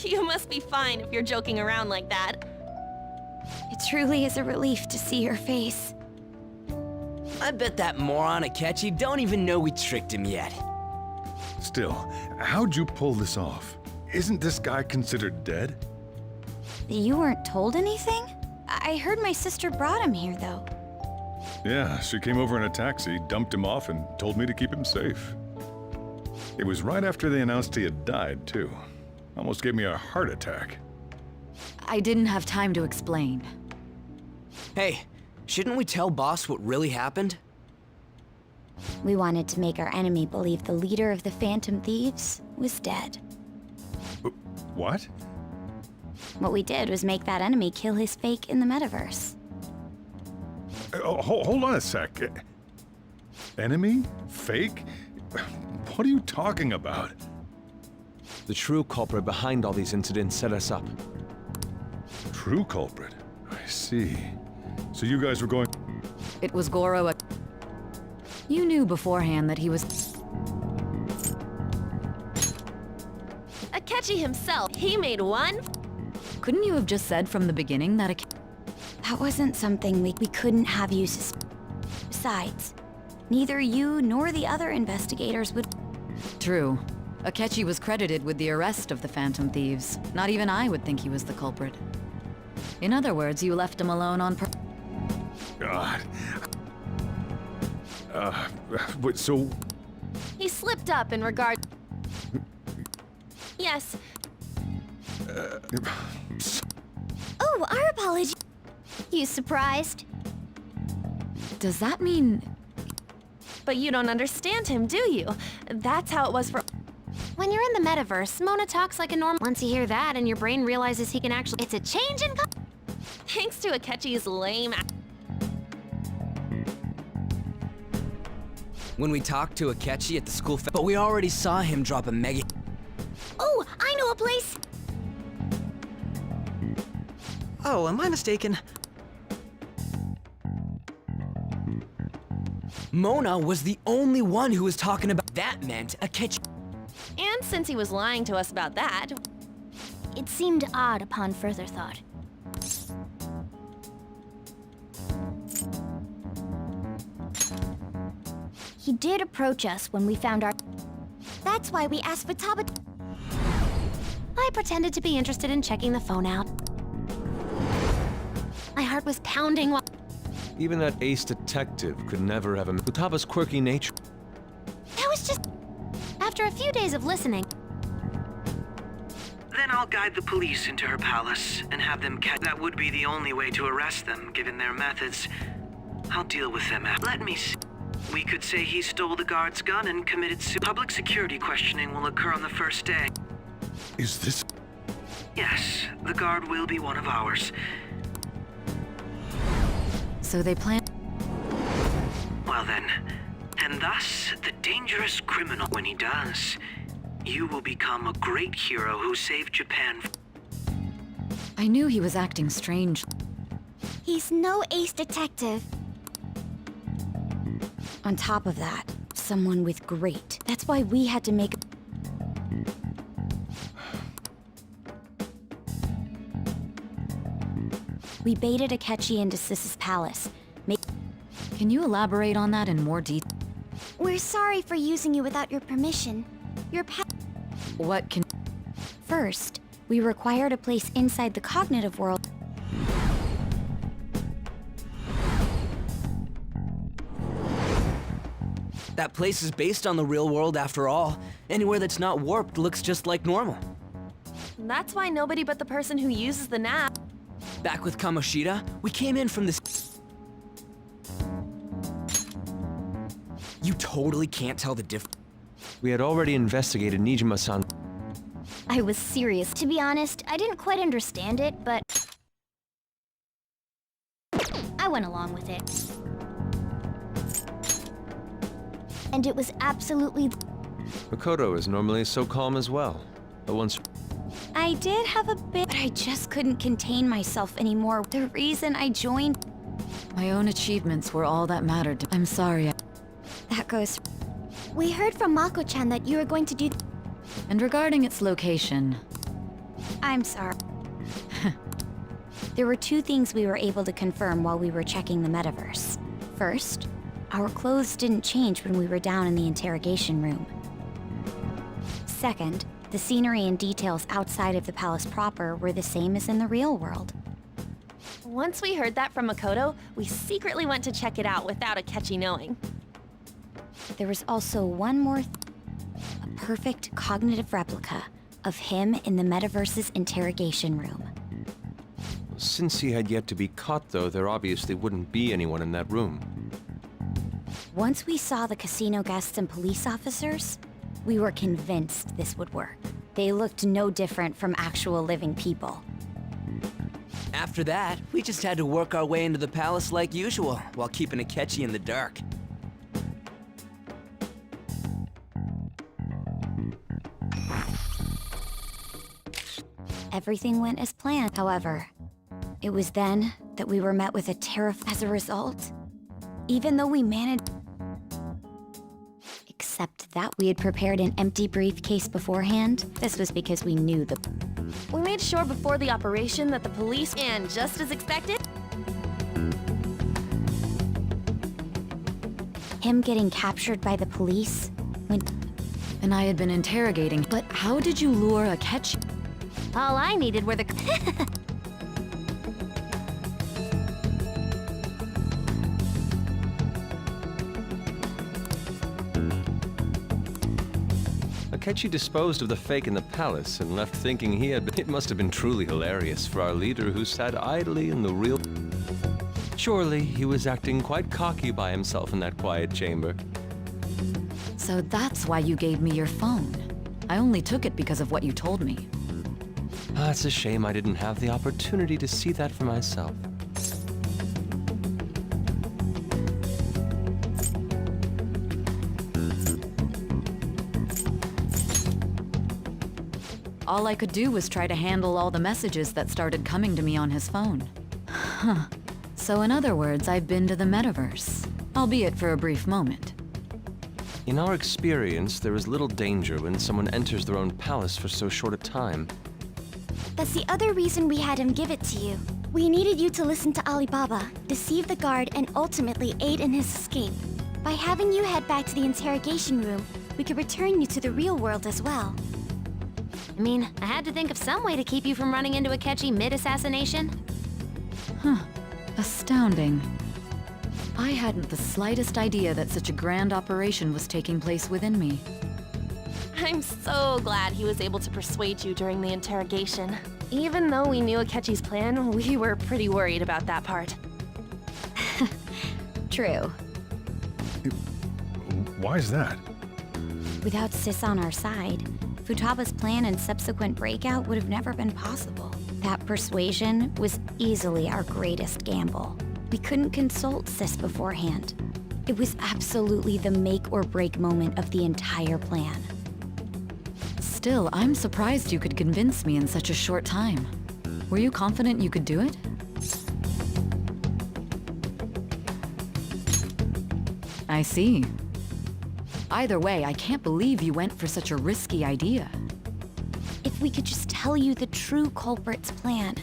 Speaker 4: You must be fine if you're joking around like that.
Speaker 2: It truly is a relief to see your face.
Speaker 18: I bet that moron Akechi don't even know we tricked him yet.
Speaker 10: Still, how'd you pull this off? Isn't this guy considered dead?
Speaker 2: You weren't told anything? I heard my sister brought him here, though.
Speaker 10: Yeah, she came over in a taxi, dumped him off, and told me to keep him safe. It was right after they announced he had died, too. Almost gave me a heart attack.
Speaker 7: I didn't have time to explain.
Speaker 18: Hey, shouldn't we tell boss what really happened?
Speaker 2: We wanted to make our enemy believe the leader of the Phantom Thieves was dead.
Speaker 10: What?
Speaker 2: What we did was make that enemy kill his fake in the metaverse.
Speaker 10: Hold on a sec. Enemy? Fake? What are you talking about?
Speaker 6: The true culprit behind all these incidents set us up.
Speaker 10: True culprit? I see. So you guys were going...
Speaker 7: It was Goro. You knew beforehand that he was...
Speaker 4: Akechi himself, he made one?
Speaker 7: Couldn't you have just said from the beginning that
Speaker 2: That wasn't something we couldn't have you Besides, neither you nor the other investigators would...
Speaker 7: True. Akechi was credited with the arrest of the Phantom Thieves. Not even I would think he was the culprit. In other words, you left him alone on purpose.
Speaker 10: God. But so...
Speaker 4: He slipped up in regard... Yes.
Speaker 2: Oh, our apology. You surprised?
Speaker 7: Does that mean...
Speaker 4: But you don't understand him, do you? That's how it was for...
Speaker 2: When you're in the metaverse, Mona talks like a normal... Once you hear that and your brain realizes he can actually... It's a change in...
Speaker 4: Thanks to Akechi's lame...
Speaker 18: When we talked to Akechi at the school but we already saw him drop a mega...
Speaker 2: Oh, I know a place!
Speaker 3: Oh, am I mistaken?
Speaker 18: Mona was the only one who was talking about... That meant Akechi...
Speaker 4: And since he was lying to us about that...
Speaker 2: It seemed odd upon further thought. He did approach us when we found our... That's why we asked Futaba... I pretended to be interested in checking the phone out. My heart was pounding while...
Speaker 6: Even that ace detective could never have Futaba's quirky nature.
Speaker 2: That was just... After a few days of listening...
Speaker 12: Then I'll guide the police into her palace and have them catch... That would be the only way to arrest them, given their methods. I'll deal with them after. Let me see. We could say he stole the guard's gun and committed public security questioning will occur on the first day.
Speaker 10: Is this...
Speaker 12: Yes, the guard will be one of ours.
Speaker 7: So they plan...
Speaker 12: Well then, and thus, the dangerous criminal, when he does, you will become a great hero who saved Japan.
Speaker 7: I knew he was acting strange.
Speaker 2: He's no ace detective. On top of that, someone with great. That's why we had to make... We baited Akechi into Sis's palace.
Speaker 7: Can you elaborate on that in more detail?
Speaker 2: We're sorry for using you without your permission.
Speaker 7: What can...
Speaker 2: First, we required a place inside the cognitive world.
Speaker 1: That place is based on the real world after all. Anywhere that's not warped looks just like normal.
Speaker 4: That's why nobody but the person who uses the nap.
Speaker 1: Back with Kamoshida, we came in from this... You totally can't tell the difference.
Speaker 6: We had already investigated Nijima-san.
Speaker 2: I was serious. To be honest, I didn't quite understand it, but I went along with it. And it was absolutely...
Speaker 6: Makoto is normally so calm as well, but once...
Speaker 2: I did have a bit, but I just couldn't contain myself anymore. The reason I joined...
Speaker 7: My own achievements were all that mattered to... I'm sorry.
Speaker 2: That goes... We heard from Mako-chan that you were going to do...
Speaker 7: And regarding its location...
Speaker 2: I'm sorry. There were two things we were able to confirm while we were checking the metaverse. First, our clothes didn't change when we were down in the interrogation room. Second, the scenery and details outside of the palace proper were the same as in the real world.
Speaker 4: Once we heard that from Makoto, we secretly went to check it out without Akechi knowing.
Speaker 2: There was also one more a perfect cognitive replica of him in the metaverse's interrogation room.
Speaker 6: Since he had yet to be caught, though, there obviously wouldn't be anyone in that room.
Speaker 2: Once we saw the casino guests and police officers, we were convinced this would work. They looked no different from actual living people.
Speaker 1: After that, we just had to work our way into the palace like usual, while keeping Akechi in the dark.
Speaker 2: Everything went as planned, however. It was then that we were met with a as a result. Even though we managed... Except that we had prepared an empty briefcase beforehand. This was because we knew the...
Speaker 4: We made sure before the operation that the police, and just as expected...
Speaker 2: Him getting captured by the police when...
Speaker 7: And I had been interrogating, but how did you lure Akechi?
Speaker 2: All I needed were the...
Speaker 6: Akechi disposed of the fake in the palace and left thinking he had... It must have been truly hilarious for our leader who sat idly in the real... Surely he was acting quite cocky by himself in that quiet chamber.
Speaker 7: So that's why you gave me your phone. I only took it because of what you told me.
Speaker 6: It's a shame I didn't have the opportunity to see that for myself.
Speaker 7: All I could do was try to handle all the messages that started coming to me on his phone. Huh. So in other words, I've been to the metaverse, albeit for a brief moment.
Speaker 6: In our experience, there is little danger when someone enters their own palace for so short a time.
Speaker 2: That's the other reason we had him give it to you. We needed you to listen to Alibaba, deceive the guard, and ultimately aid in his escape. By having you head back to the interrogation room, we could return you to the real world as well.
Speaker 8: I mean, I had to think of some way to keep you from running into Akechi mid-assassination.
Speaker 7: Huh. Astounding. I hadn't the slightest idea that such a grand operation was taking place within me.
Speaker 4: I'm so glad he was able to persuade you during the interrogation. Even though we knew Akechi's plan, we were pretty worried about that part.
Speaker 2: True.
Speaker 10: Why is that?
Speaker 2: Without Sis on our side, Futaba's plan and subsequent breakout would have never been possible. That persuasion was easily our greatest gamble. We couldn't consult Sis beforehand. It was absolutely the make or break moment of the entire plan.
Speaker 7: Still, I'm surprised you could convince me in such a short time. Were you confident you could do it? I see. Either way, I can't believe you went for such a risky idea.
Speaker 2: If we could just tell you the true culprit's plan,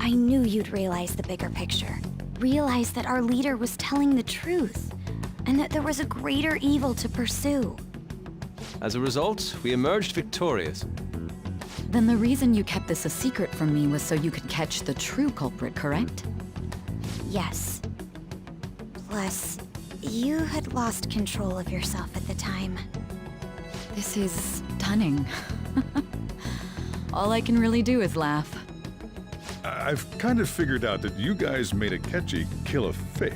Speaker 2: I knew you'd realize the bigger picture. Realize that our leader was telling the truth, and that there was a greater evil to pursue.
Speaker 6: As a result, we emerged victorious.
Speaker 7: Then the reason you kept this a secret from me was so you could catch the true culprit, correct?
Speaker 2: Yes. Plus, you had lost control of yourself at the time.
Speaker 7: This is stunning. All I can really do is laugh.
Speaker 10: I've kind of figured out that you guys made Akechi kill a fake.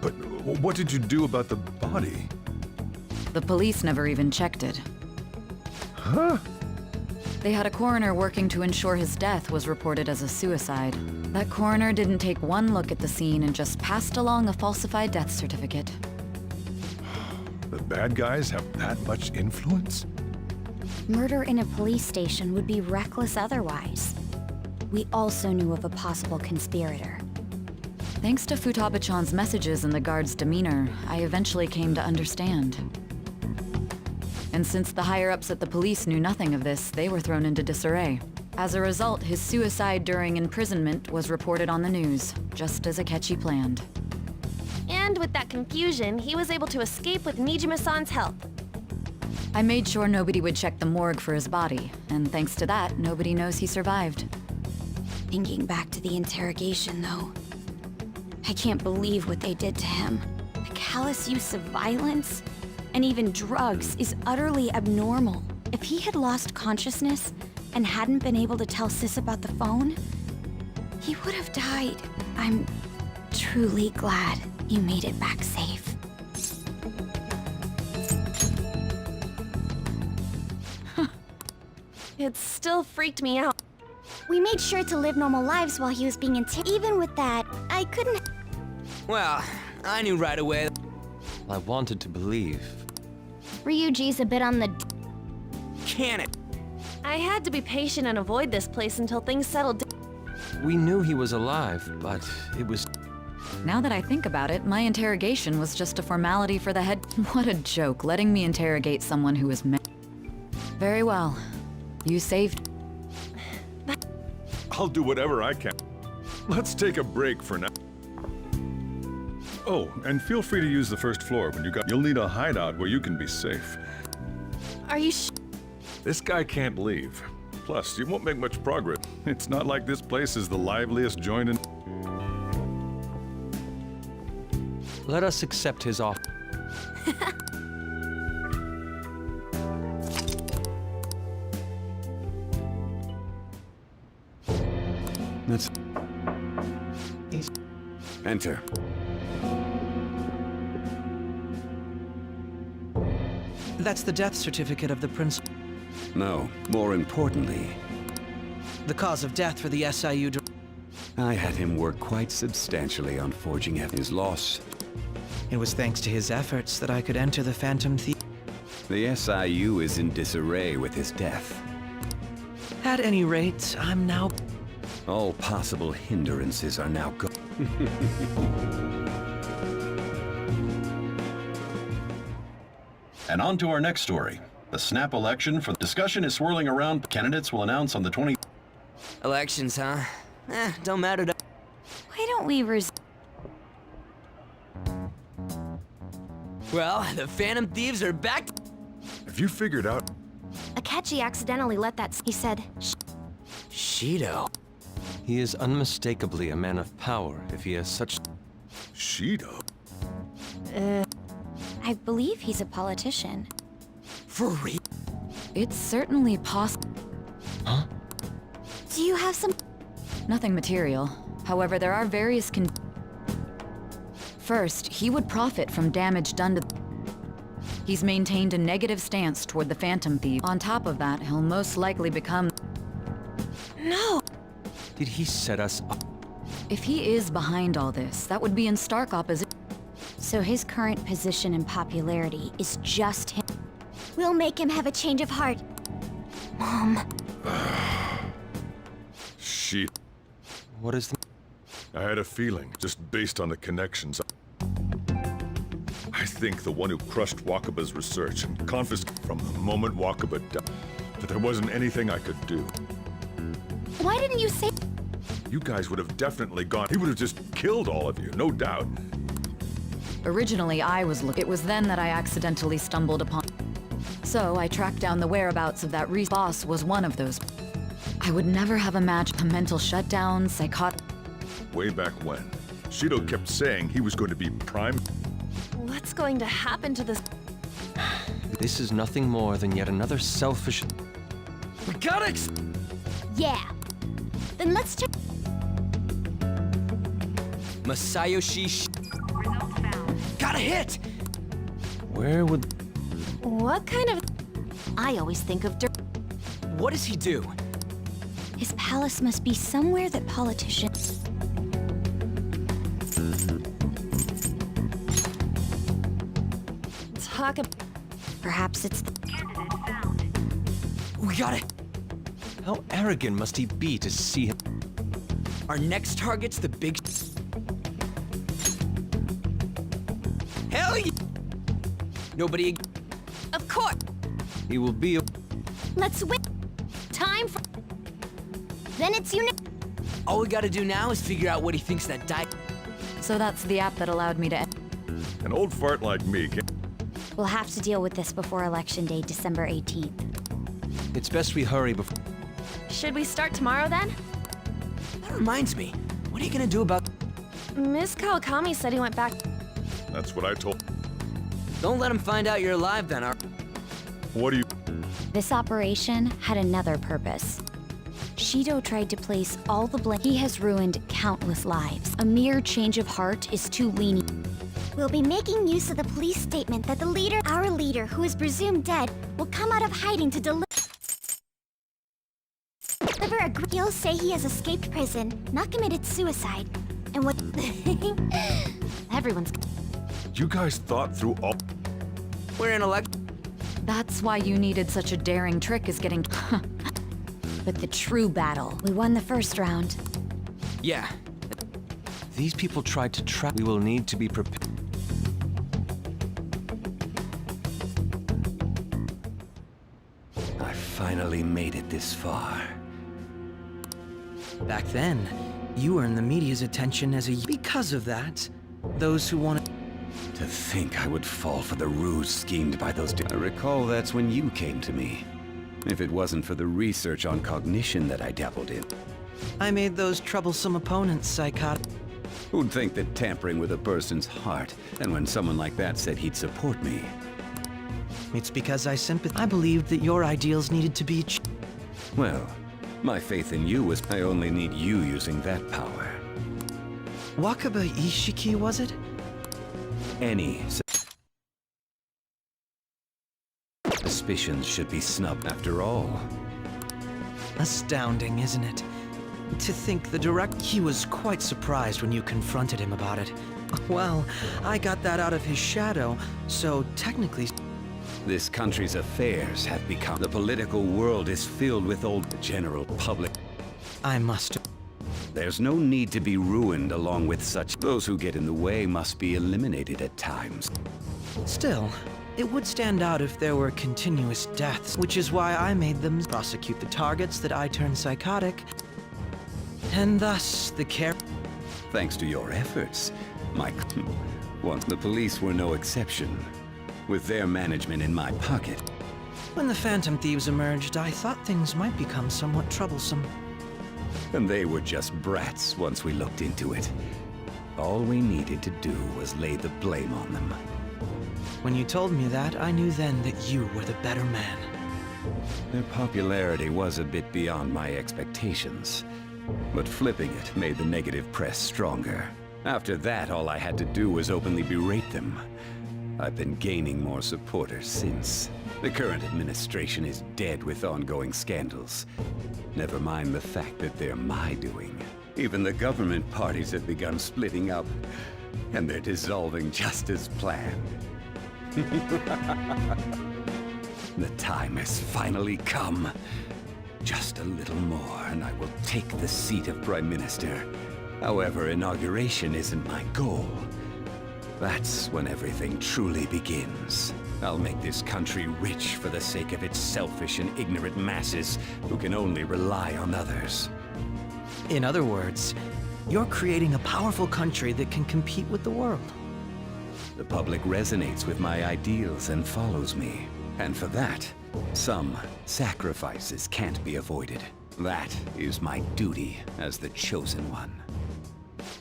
Speaker 10: But what did you do about the body?
Speaker 7: The police never even checked it.
Speaker 10: Huh?
Speaker 7: They had a coroner working to ensure his death was reported as a suicide. That coroner didn't take one look at the scene and just passed along a falsified death certificate.
Speaker 10: The bad guys have that much influence?
Speaker 2: Murder in a police station would be reckless otherwise. We also knew of a possible conspirator.
Speaker 7: Thanks to Futaba-chan's messages and the guard's demeanor, I eventually came to understand. And since the higher-ups at the police knew nothing of this, they were thrown into disarray. As a result, his suicide during imprisonment was reported on the news, just as Akechi planned.
Speaker 4: And with that confusion, he was able to escape with Nijima-san's help.
Speaker 7: I made sure nobody would check the morgue for his body, and thanks to that, nobody knows he survived.
Speaker 2: Thinking back to the interrogation, though, I can't believe what they did to him. The callous use of violence, and even drugs, is utterly abnormal. If he had lost consciousness and hadn't been able to tell Sis about the phone, he would have died. I'm truly glad you made it back safe.
Speaker 4: It still freaked me out.
Speaker 2: We made sure to live normal lives while he was being Even with that, I couldn't...
Speaker 1: Well, I knew right away.
Speaker 6: I wanted to believe.
Speaker 2: Ryuji's a bit on the...
Speaker 1: Can it?
Speaker 4: I had to be patient and avoid this place until things settled down.
Speaker 6: We knew he was alive, but it was...
Speaker 7: Now that I think about it, my interrogation was just a formality for the head. What a joke, letting me interrogate someone who was Very well. You saved...
Speaker 10: I'll do whatever I can. Let's take a break for now. Oh, and feel free to use the first floor when you'll need a hideout where you can be safe.
Speaker 4: Are you
Speaker 10: This guy can't leave. Plus, you won't make much progress. It's not like this place is the liveliest joint in...
Speaker 6: Let us accept his offer.
Speaker 11: Let's... Enter.
Speaker 3: That's the death certificate of the prince.
Speaker 11: No, more importantly,
Speaker 3: The cause of death for the SIU...
Speaker 11: I had him work quite substantially on forging his loss.
Speaker 3: It was thanks to his efforts that I could enter the Phantom Thief.
Speaker 11: The SIU is in disarray with his death.
Speaker 3: At any rate, I'm now...
Speaker 11: All possible hindrances are now gone.
Speaker 9: And on to our next story. The snap election for discussion is swirling around. Candidates will announce on the 20th.
Speaker 1: Elections, huh? Don't matter to...
Speaker 2: Why don't we
Speaker 1: Well, the Phantom Thieves are back.
Speaker 10: Have you figured out?
Speaker 2: Akechi accidentally let that... He said...
Speaker 1: Shido.
Speaker 6: He is unmistakably a man of power if he has such...
Speaker 10: Shido?
Speaker 2: I believe he's a politician.
Speaker 1: For real?
Speaker 7: It's certainly possible.
Speaker 1: Huh?
Speaker 2: Do you have some...
Speaker 7: Nothing material. However, there are various First, he would profit from damage done to... He's maintained a negative stance toward the Phantom Thief. On top of that, he'll most likely become...
Speaker 2: No!
Speaker 6: Did he set us up?
Speaker 7: If he is behind all this, that would be in stark opposition.
Speaker 2: So his current position and popularity is just him. We'll make him have a change of heart. Mom.
Speaker 10: Shit.
Speaker 6: What is the...
Speaker 10: I had a feeling, just based on the connections. I think the one who crushed Wakaba's research and confiscated from the moment Wakaba died, that there wasn't anything I could do.
Speaker 2: Why didn't you say...
Speaker 10: you guys would have definitely gone. He would have just killed all of you, no doubt.
Speaker 7: Originally, it was then that I accidentally stumbled upon. So I tracked down the whereabouts of that boss was one of those. I would never have imagined a mental shutdown, psychotic.
Speaker 10: Way back when, Shido kept saying he was going to be prime.
Speaker 4: What's going to happen to this?
Speaker 6: This is nothing more than yet another selfish...
Speaker 1: We gotta
Speaker 2: Yeah. Then let's check.
Speaker 1: Masayoshi got a hit!
Speaker 6: Where would...
Speaker 4: What kind of... I always think of dirt.
Speaker 1: What does he do?
Speaker 2: His palace must be somewhere that politicians...
Speaker 4: Talk about...
Speaker 2: Perhaps it's...
Speaker 1: We got it!
Speaker 6: How arrogant must he be to see him?
Speaker 1: Our next target's the big... Hell yeah! Nobody...
Speaker 4: Of course!
Speaker 6: He will be a...
Speaker 2: Let's win! Time for... Then it's you...
Speaker 1: All we gotta do now is figure out what he thinks that died...
Speaker 7: So that's the app that allowed me to...
Speaker 10: An old fart like me can...
Speaker 2: We'll have to deal with this before Election Day, December 18th.
Speaker 6: It's best we hurry before...
Speaker 4: Should we start tomorrow then?
Speaker 1: That reminds me. What are you gonna do about...
Speaker 4: Miss Kawakami said he went back...
Speaker 10: That's what I told...
Speaker 1: Don't let him find out you're alive then,
Speaker 10: What do you...
Speaker 2: This operation had another purpose. Shido tried to place all the blame. He has ruined countless lives. A mere change of heart is too lenient. We'll be making use of the police statement that our leader, who is presumed dead, will come out of hiding to deliver a... He'll say he has escaped prison, not committed suicide, and what... Everyone's...
Speaker 10: You guys thought through all...
Speaker 1: We're in elect...
Speaker 7: That's why you needed such a daring trick is getting...
Speaker 2: But the true battle, we won the first round.
Speaker 1: Yeah.
Speaker 6: These people tried to trap... We will need to be prepared.
Speaker 11: I finally made it this far.
Speaker 3: Back then, you earned the media's attention as a... Because of that, those who wanted...
Speaker 11: To think I would fall for the ruse schemed by those... I recall that's when you came to me. If it wasn't for the research on cognition that I dabbled in.
Speaker 3: I made those troublesome opponents psychotic.
Speaker 11: Who'd think that tampering with a person's heart, and when someone like that said he'd support me?
Speaker 3: It's because I believed that your ideals needed to be...
Speaker 11: Well, my faith in you was I only need you using that power.
Speaker 3: Wakaba Ishiki, was it?
Speaker 11: Any suspicions should be snubbed after all.
Speaker 3: Astounding, isn't it? To think he was quite surprised when you confronted him about it. Well, I got that out of his shadow, so technically...
Speaker 11: This country's affairs have become... The political world is filled with old general public.
Speaker 3: I must...
Speaker 11: There's no need to be ruined along with such... Those who get in the way must be eliminated at times.
Speaker 3: Still, it would stand out if there were continuous deaths, which is why I made them prosecute the targets that I turned psychotic. And thus, the care...
Speaker 11: Thanks to your efforts, once the police were no exception. With their management in my pocket.
Speaker 3: When the Phantom Thieves emerged, I thought things might become somewhat troublesome.
Speaker 11: And they were just brats once we looked into it. All we needed to do was lay the blame on them.
Speaker 3: When you told me that, I knew then that you were the better man.
Speaker 11: Their popularity was a bit beyond my expectations. But flipping it made the negative press stronger. After that, all I had to do was openly berate them. I've been gaining more supporters since. The current administration is dead with ongoing scandals. Never mind the fact that they're my doing. Even the government parties have begun splitting up, and they're dissolving just as planned. The time has finally come. Just a little more, and I will take the seat of Prime Minister. However, inauguration isn't my goal. That's when everything truly begins. I'll make this country rich for the sake of its selfish and ignorant masses who can only rely on others.
Speaker 3: In other words, you're creating a powerful country that can compete with the world.
Speaker 11: The public resonates with my ideals and follows me. And for that, some sacrifices can't be avoided. That is my duty as the Chosen One.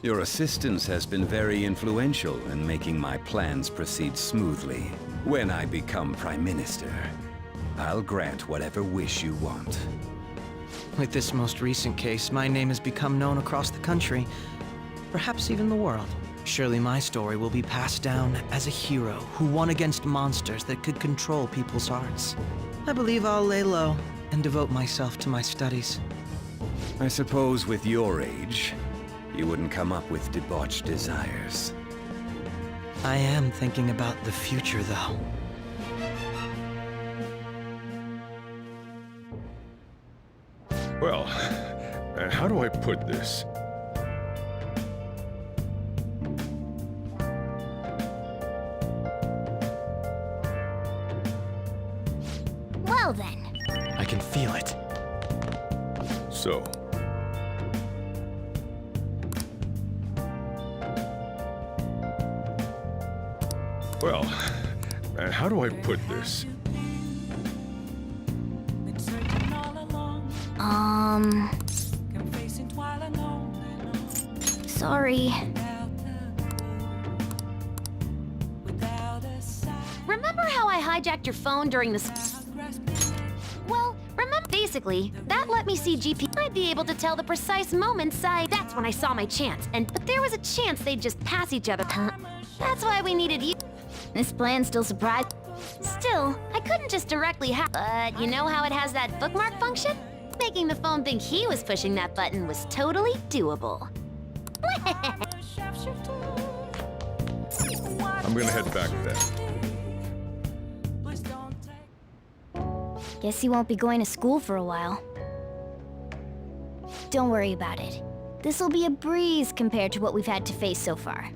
Speaker 11: Your assistance has been very influential in making my plans proceed smoothly. When I become Prime Minister, I'll grant whatever wish you want.
Speaker 3: With this most recent case, my name has become known across the country, perhaps even the world. Surely my story will be passed down as a hero who won against monsters that could control people's hearts. I believe I'll lay low and devote myself to my studies.
Speaker 11: I suppose with your age, you wouldn't come up with debauched desires.
Speaker 3: I am thinking about the future, though.
Speaker 10: Well, how do I put this?
Speaker 2: Well then.
Speaker 3: I can feel it.
Speaker 10: So, well, how do I put this?
Speaker 2: Sorry.
Speaker 8: Remember how I hijacked your phone during this? Well, remember, basically, that let me see GP. I'd be able to tell the precise moments that's when I saw my chance. But there was a chance they'd just pass each other. That's why we needed you.
Speaker 2: This plan still surprised.
Speaker 8: Still, I couldn't just directly but you know how it has that bookmark function? Making the phone think he was pushing that button was totally doable.
Speaker 10: I'm gonna head back then.
Speaker 2: Guess you won't be going to school for a while. Don't worry about it. This'll be a breeze compared to what we've had to face so far.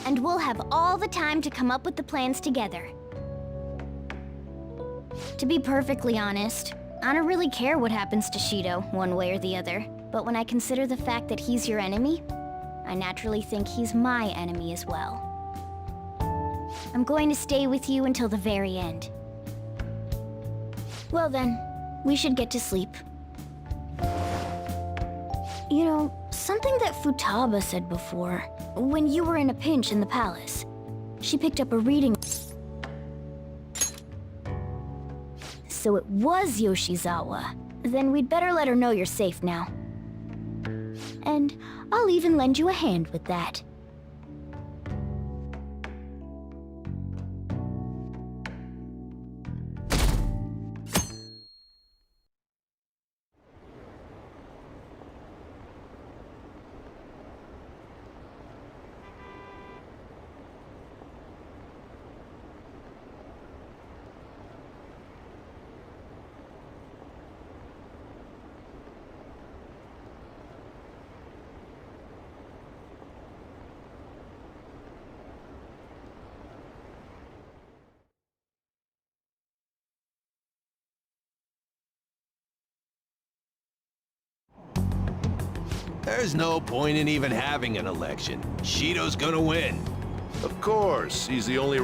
Speaker 2: And we'll have all the time to come up with the plans together. To be perfectly honest, I don't really care what happens to Shido, one way or the other. But when I consider the fact that he's your enemy, I naturally think he's my enemy as well. I'm going to stay with you until the very end. Well then, we should get to sleep. You know, something that Futaba said before, when you were in a pinch in the palace, she picked up a reading. So it was Yoshizawa. Then we'd better let her know you're safe now. And I'll even lend you a hand with that.
Speaker 13: There's no point in even having an election. Shido's gonna win.
Speaker 22: Of course, he's the only